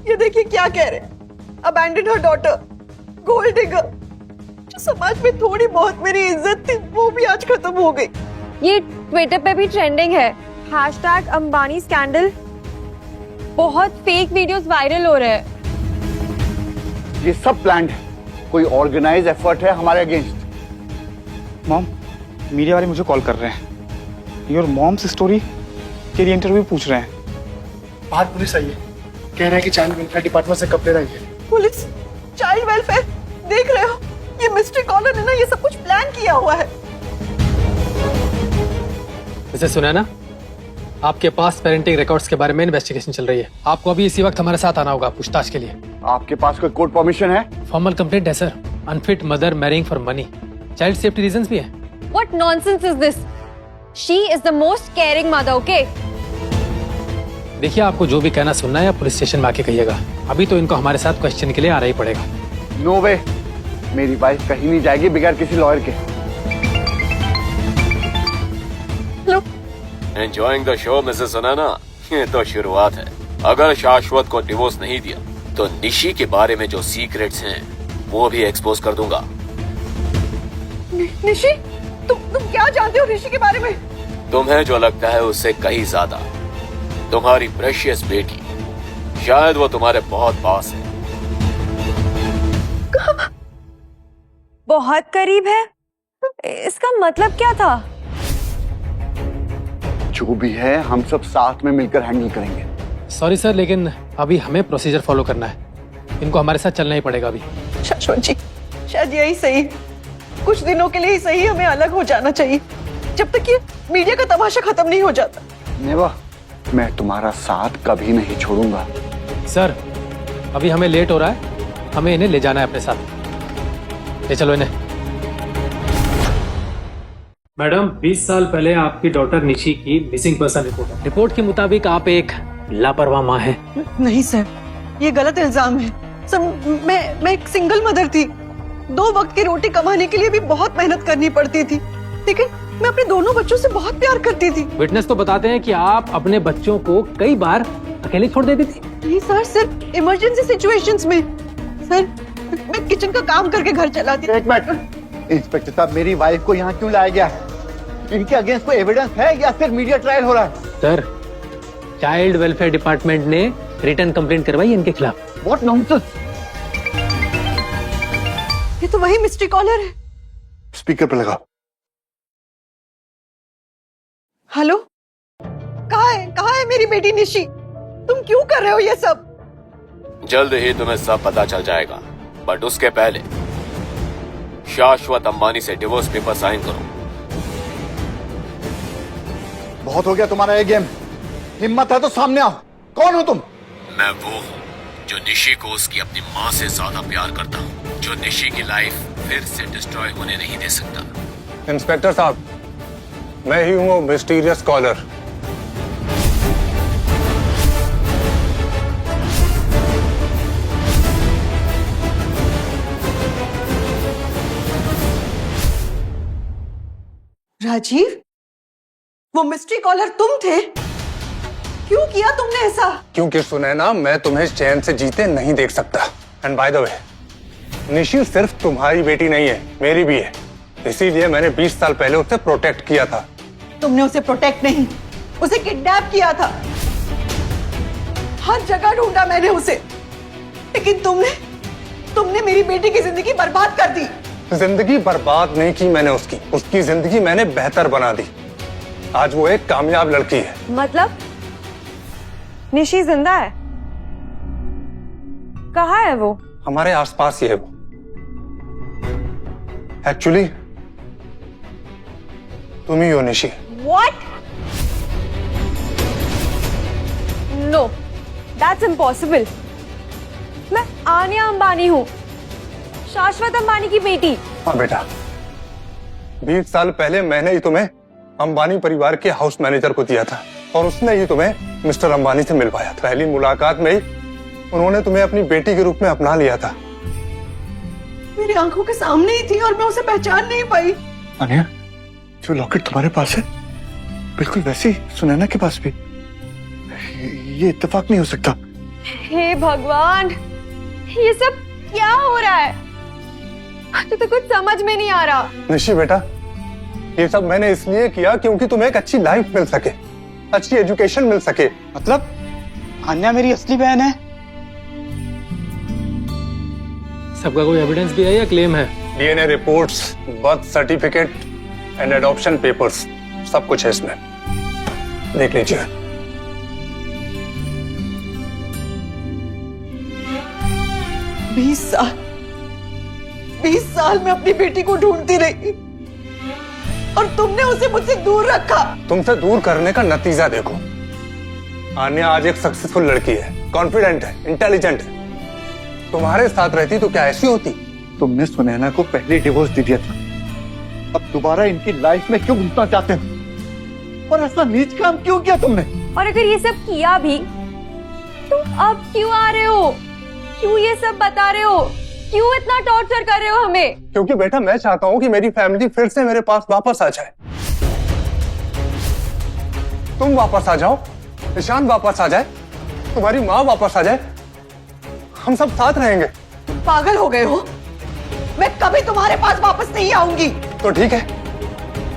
ये देखिए क्या कह रहे हैं, abandoned her daughter, gold digger। जो समाज में थोड़ी बहुत मेरी इज्जत थी वो भी आज खत्म हो गई। ये ट्विटर पे भी ट्रेंडिंग है, हैशटैग अंबानी स्कैंडल। बहुत फेक वीडियोस वायरल हो रहे हैं। ये सब प्लान्ड है, कोई ऑर्गेनाइज एफर्ट है हमारे अगेंस्ट। मॉम, मीडिया वाले मुझे कॉल कर रहे हैं, योर मॉम्स स्टोरी के लिए इंटरव्यू पूछ रहे हैं। बाहर पुलिस आई है, कह रहे हैं कि चाइल्ड वेलफेयर डिपार्टमेंट से कपड़े लाइए। पुलिस, चाइल्ड वेलफेयर, देख रहे हो ये मिस्ट्री कॉलर ने ना ये सब कुछ प्लान किया हुआ है। मिसेस सुनैना, आपके पास पेरेंटिंग रिकॉर्ड्स के बारे में इन्वेस्टिगेशन चल रही है। आपको अभी इसी वक्त हमारे साथ आना होगा पूछताछ के लिए। आपके पास कोई कोर्ट परमिशन है? फॉर्मल कंप्लेंट है sir, unfit mother marrying for money, child safety reasons भी है। What nonsense is this? She is the most caring mother, okay? देखिए, आपको जो भी कहना सुनना है या पुलिस स्टेशन में आके कहिएगा। अभी तो इनको हमारे साथ क्वेश्चन के लिए आना ही पड़ेगा। नो वे, मेरी वाइफ कहीं नहीं जाएगी बगैर किसी लॉयर के। Enjoying the show Mrs Sunaina? ये तो शुरुआत है। अगर शाश्वत को डिवोर्स नहीं दिया तो निशी के बारे में जो सीक्रेट्स हैं वो भी एक्सपोज कर दूंगा। निशी, तुम क्या जानते हो निशी के बारे में? तुम्हें जो लगता है उससे कहीं ज्यादा। तुम्हारी प्रेशियस बेटी, शायद वो तुम्हारे बहुत पास है। बहुत करीब है? इसका मतलब क्या था? जो भी है हम सब साथ में मिलकर हैंडल करेंगे। सॉरी सर, लेकिन अभी हमें प्रोसीजर फॉलो करना है। इनको हमारे साथ चलना ही पड़ेगा अभी। शाश्वत जी, शायद यही सही, कुछ दिनों के लिए ही सही हमें अलग हो जाना चाहिए, जब तक ये मीडिया का तमाशा खत्म नहीं हो जाता। नेवा, मैं तुम्हारा साथ कभी नहीं छोड़ूंगा। सर, अभी हमें लेट हो रहा है, हमें इन्हें ले जाना है अपने साथ। ले चलो इन्हें। मैडम, 20 साल पहले आपकी डॉटर निशी की मिसिंग पर्सन रिपोर्ट के मुताबिक आप एक लापरवाह माँ हैं। नहीं सर, ये गलत इल्जाम है सर। मैं एक सिंगल मदर थी। 2 वक्त की रोटी कमाने के लिए भी बहुत मेहनत करनी पड़ती थी, लेकिन मैं अपने दोनों बच्चों से बहुत प्यार करती थी। विटनेस तो बताते हैं कि आप अपने बच्चों को कई बार अकेले छोड़ देती थी। नहीं सर, सिर्फ इमरजेंसी सिचुएशंस में। सर, मैं किचन का काम करके घर चलाती। एक मिनट, इंस्पेक्टर साहब, मेरी वाइफ को यहाँ क्यों लाया गया? इनके अगेंस्ट कोई एविडेंस है या सिर्फ मीडिया ट्रायल हो रहा है? सर, चाइल्ड वेलफेयर डिपार्टमेंट ने रिटर्न कंप्लेंट करवाई इनके खिलाफ। What nonsense! ये तो वही मिस्ट्री कॉलर है। स्पीकर पे लगाओ। हेलो, कहाँ है मेरी बेटी निशी? तुम क्यों कर रहे हो ये सब? जल्द ही तुम्हें सब पता चल जाएगा, बट उसके पहले शाश्वत अंबानी से डिवोर्स पेपर साइन करो। बहुत हो गया तुम्हारा ये गेम। हिम्मत है तो सामने आओ। कौन हो तुम? मैं वो हूँ जो निशी को उसकी अपनी माँ से ज्यादा प्यार करता हूँ, जो निशी की लाइफ फिर से डिस्ट्रॉय होने नहीं दे सकता। इंस्पेक्टर साहब, मैं ही हूँ वो मिस्टीरियस कॉलर। राजीव, वो मिस्ट्री कॉलर तुम थे? क्यों किया तुमने ऐसा? क्योंकि सुनैना, मैं तुम्हें चैन से जीते नहीं देख सकता। And by the way, Nishi सिर्फ तुम्हारी बेटी नहीं है, मेरी भी है। इसीलिए मैंने 20 साल पहले उसे प्रोटेक्ट किया था। तुमने उसे प्रोटेक्ट नहीं, उसे किडनैप किया था। हर जगह ढूंढा मैंने उसे, लेकिन तुमने मेरी बेटी की जिंदगी बर्बाद कर दी। जिंदगी बर्बाद नहीं की मैंने उसकी जिंदगी मैंने बेहतर बना दी। आज वो एक कामयाब लड़की है। मतलब निशी जिंदा है? कहाँ है वो? हमारे आसपास ही है वो। एक्चुअली तुम ही हो Nishi. What? No, that's impossible. मैं आन्या अंबानी हूँ, शाश्वत अंबानी की बेटी। हाँ बेटा, 20 साल पहले मैंने ही तुम्हें अंबानी परिवार के हाउस मैनेजर को दिया था और उसने ही तुम्हें मिस्टर अंबानी से मिलवाया था। पहली मुलाकात में ही उन्होंने तुम्हें अपनी बेटी के रूप में अपना लिया था। मेरी आंखों के सामने ही थी और मैं उसे पहचान नहीं पाई। अनिया, जो लॉकेट तुम्हारे पास है बिल्कुल वैसी सुनैना के पास भी। ये इत्तेफाक नहीं हो सकता। हे भगवान, ये सब क्या हो रहा है? मुझे तो कुछ समझ में नहीं आ रहा। निशी बेटा, ये सब मैंने इसलिए किया क्योंकि तुम्हें एक अच्छी लाइफ मिल सके, अच्छी एजुकेशन मिल सके। मतलब अन्या मेरी असली बहन है? सबका कोई एविडेंस भी है या क्लेम है? DNA reports, birth certificate and adoption papers, सब कुछ है इसमें। देख लीजिए। बीस साल मैं अपनी बेटी को ढूंढती रही और तुमने उसे मुझसे दूर रखा। तुमसे दूर करने का नतीजा देखो। आन्या आज एक सक्सेसफुल लड़की है, कॉन्फिडेंट है, इंटेलिजेंट है। तुम्हारे साथ रहती तो क्या ऐसी होती? तुमने सुनैना को पहले डिवोर्स दे दिया था, अब दोबारा इनकी लाइफ में क्यों घुसना चाहते हो? और ऐसा नीच काम क्यों किया तुमने? और अगर ये सब किया भी तो अब क्यों आ रहे हो? क्यों ये सब बता रहे हो? क्यों इतना टॉर्चर कर रहे हो हमें? क्योंकि बेटा मैं चाहता हूँ कि मेरी फैमिली फिर से मेरे पास वापस आ जाए। तुम वापस आ जाओ, ईशान वापस आ जाए, तुम्हारी माँ वापस आ जाए, हम सब साथ रहेंगे। पागल हो गए हो? मैं कभी तुम्हारे पास वापस नहीं आऊंगी। तो ठीक है,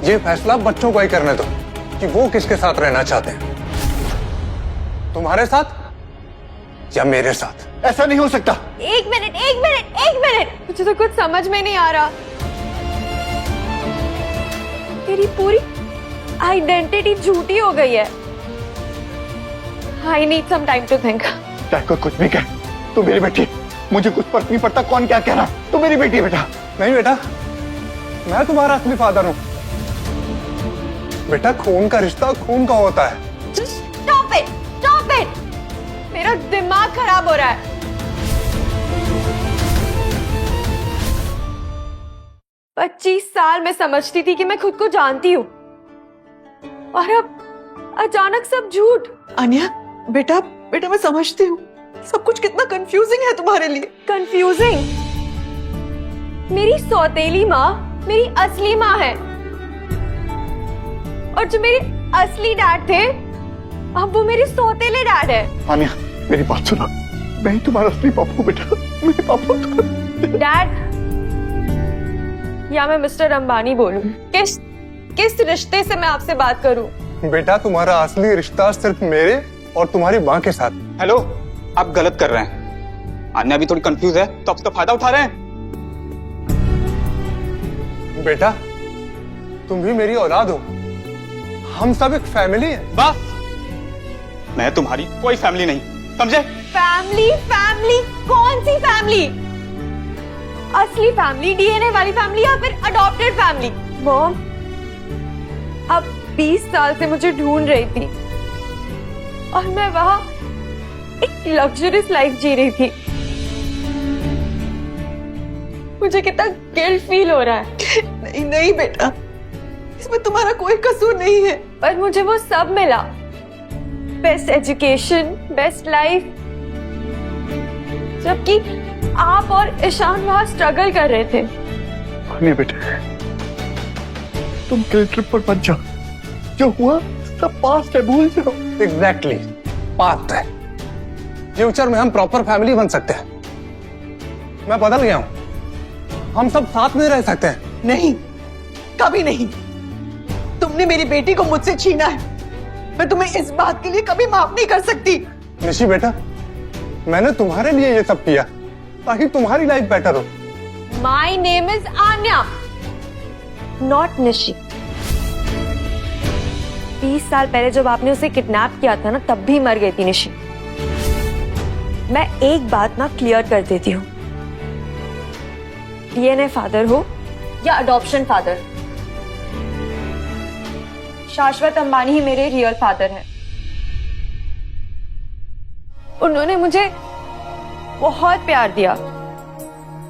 ये फैसला बच्चों को ही करने दो कि वो किसके साथ रहना चाहते हैं, तुम्हारे साथ या मेरे साथ। ऐसा नहीं हो सकता। एक मिनट, मुझे तो कुछ समझ में नहीं आ रहा। तेरी पूरी आइडेंटिटी झूठी हो गई है। I need some time to think. चाहे कोई कुछ भी कहे, तू मेरी बेटी, मुझे कुछ फर्क नहीं पड़ता कौन क्या कह रहा है, तू मेरी बेटी है बेटा। नहीं बेटा, मैं तुम्हारा असली फादर हूँ। बेटा खून का रिश्ता खून का होता है। Stop it! मेरा दिमाग खराब हो रहा है। पच्चीस साल मैं समझती थी कि मैं खुद को जानती हूँ, और अब अचानक सब झूठ। अनिया, बेटा मैं समझती हूँ सब कुछ कितना कंफ्यूजिंग है तुम्हारे लिए। कंफ्यूजिंग? मेरी सौतेली माँ मेरी असली माँ है, और जो मेरे असली डैड थे अब वो मेरे सौतेले डैड है। आनिया मेरी बात सुनो, मैं ही तुम्हारा असली पापा हूँ बेटा, मेरे पापा डैड, या मैं मिस्टर अंबानी बोलूं? किस रिश्ते से मैं आपसे बात करूं? बेटा तुम्हारा असली रिश्ता सिर्फ मेरे और तुम्हारी माँ के साथ। हेलो, आप गलत कर रहे हैं। आन्या अभी थोड़ी कंफ्यूज है तो आप उसका फायदा उठा रहे हैं। बेटा तुम भी मेरी औलाद हो, हम सब एक फैमिली है। बस, मैं तुम्हारी कोई फैमिली नहीं, समझे? फैमिली कौन सी फैमिली? असली फैमिली, डीएनए वाली फैमिली या फिर अडॉप्टेड फैमिली? मॉम अब 20 साल से मुझे ढूंढ रही थी और मैं वहां एक लग्जरियस लाइफ जी रही थी। मुझे कितना गिल्ट फील हो रहा है। नहीं नहीं बेटा, इसमें तुम्हारा कोई कसूर नहीं है। पर मुझे वो सब मिला, बेस्ट एजुकेशन, बेस्ट लाइफ, जबकि आप और ईशान वहां स्ट्रगल कर रहे थे। आनिया बेटा तुम गिल्ट ट्रिप पर मत जाओ, जो हुआ सब पास्ट है, भूल जाओ। एग्जैक्टली, पास्ट है। फ्यूचर में हम प्रॉपर फैमिली बन सकते हैं। मैं बदल गया हूं, हम सब साथ में रह सकते हैं। नहीं, कभी नहीं। तुमने मेरी बेटी को मुझसे छीना है, मैं तुम्हें इस बात के लिए कभी माफ नहीं कर सकती। निशी बेटा, मैंने तुम्हारे लिए ये सब किया ताकि तुम्हारी लाइफ बेटर हो। My name is Anya, not Nishi. 20 साल पहले जब आपने उसे किडनैप किया था ना, तब भी मर गई थी निशी। मैं एक बात ना क्लियर कर देती हूँ, डीएनए फादर हो या अडॉप्शन फादर, शाश्वत अंबानी ही मेरे रियल फादर हैं। उन्होंने मुझे बहुत प्यार दिया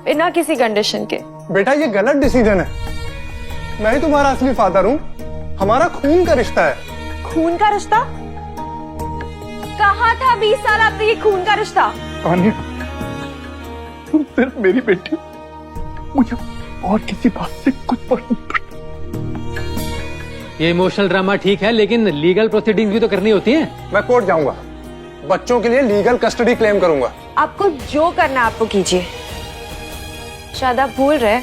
बिना किसी कंडीशन के। बेटा ये गलत डिसीजन है, मैं ही तुम्हारा असली फादर हूँ, हमारा खून का रिश्ता है। खून का रिश्ता? कहाँ था 20 साल आपसे ये खून का रिश्ता? आनिया तुम सिर्फ मेरी बेटी, मुझे और किसी बात से कुछ फर्क नहीं पड़ता। ये इमोशनल ड्रामा ठीक है, लेकिन लीगल प्रोसीडिंग्स भी तो करनी होती हैं। मैं कोर्ट जाऊंगा, बच्चों के लिए लीगल कस्टडी क्लेम करूंगा। आपको जो करना है आपको कीजिए। शायद आप भूल रहे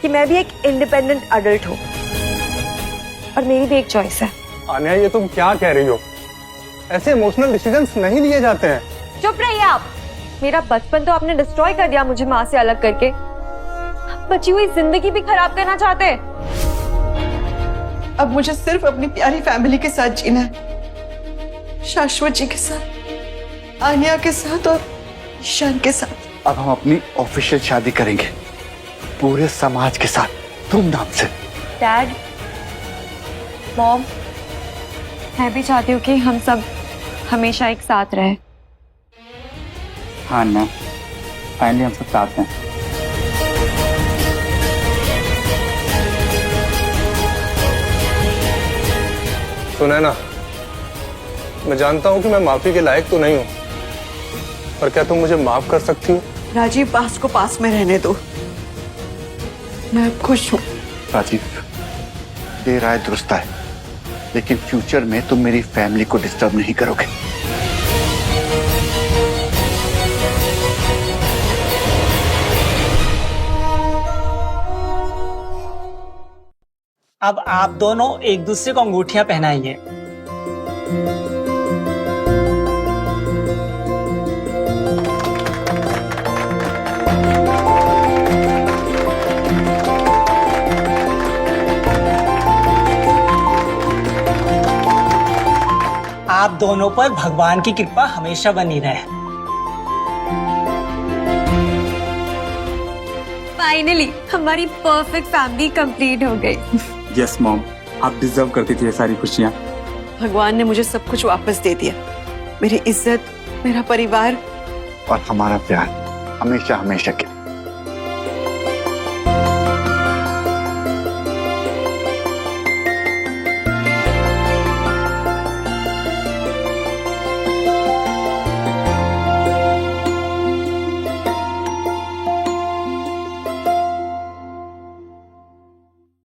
कि मैं भी एक इंडिपेंडेंट अडल्ट हूँ और मेरी भी एक चॉइस है। आन्या ये तुम क्या कह रही हो? ऐसे इमोशनल डिसीजंस नहीं लिए जाते हैं। चुप रहिए आप। मेरा बचपन तो आपने डिस्ट्रॉय कर दिया मुझे माँ से अलग करके, बची हुई जिंदगी भी खराब करना चाहते हैं। अब मुझे सिर्फ अपनी प्यारी फैमिली के साथ जीना है, शाश्वत जी के साथ, आन्या के साथ और ईशान के साथ। अब हम अपनी ऑफिशियल शादी करेंगे पूरे समाज के साथ, धूमधाम से। डैड, मॉम, मैं भी चाहती हूँ कि हम सब हमेशा एक साथ रहे। हाँ ना, फाइनली हम सब साथ हैं। सुने ना, मैं जानता हूँ कि मैं माफी के लायक तो नहीं हूँ, पर क्या तुम मुझे माफ कर सकती हो? राजीव, पास को पास में रहने दो, मैं अब खुश हूँ। राजीव, ये राय दुरुस्त है, लेकिन फ्यूचर में तुम मेरी फैमिली को डिस्टर्ब नहीं करोगे। अब आप दोनों एक दूसरे को अंगूठियां पहनाइए। आप दोनों पर भगवान की कृपा हमेशा बनी रहे। फाइनली हमारी परफेक्ट फैमिली कंप्लीट हो गई। यस मॉम, आप डिजर्व करती थी ये सारी खुशियाँ। भगवान ने मुझे सब कुछ वापस दे दिया, मेरी इज्जत, मेरा परिवार और हमारा प्यार हमेशा हमेशा के।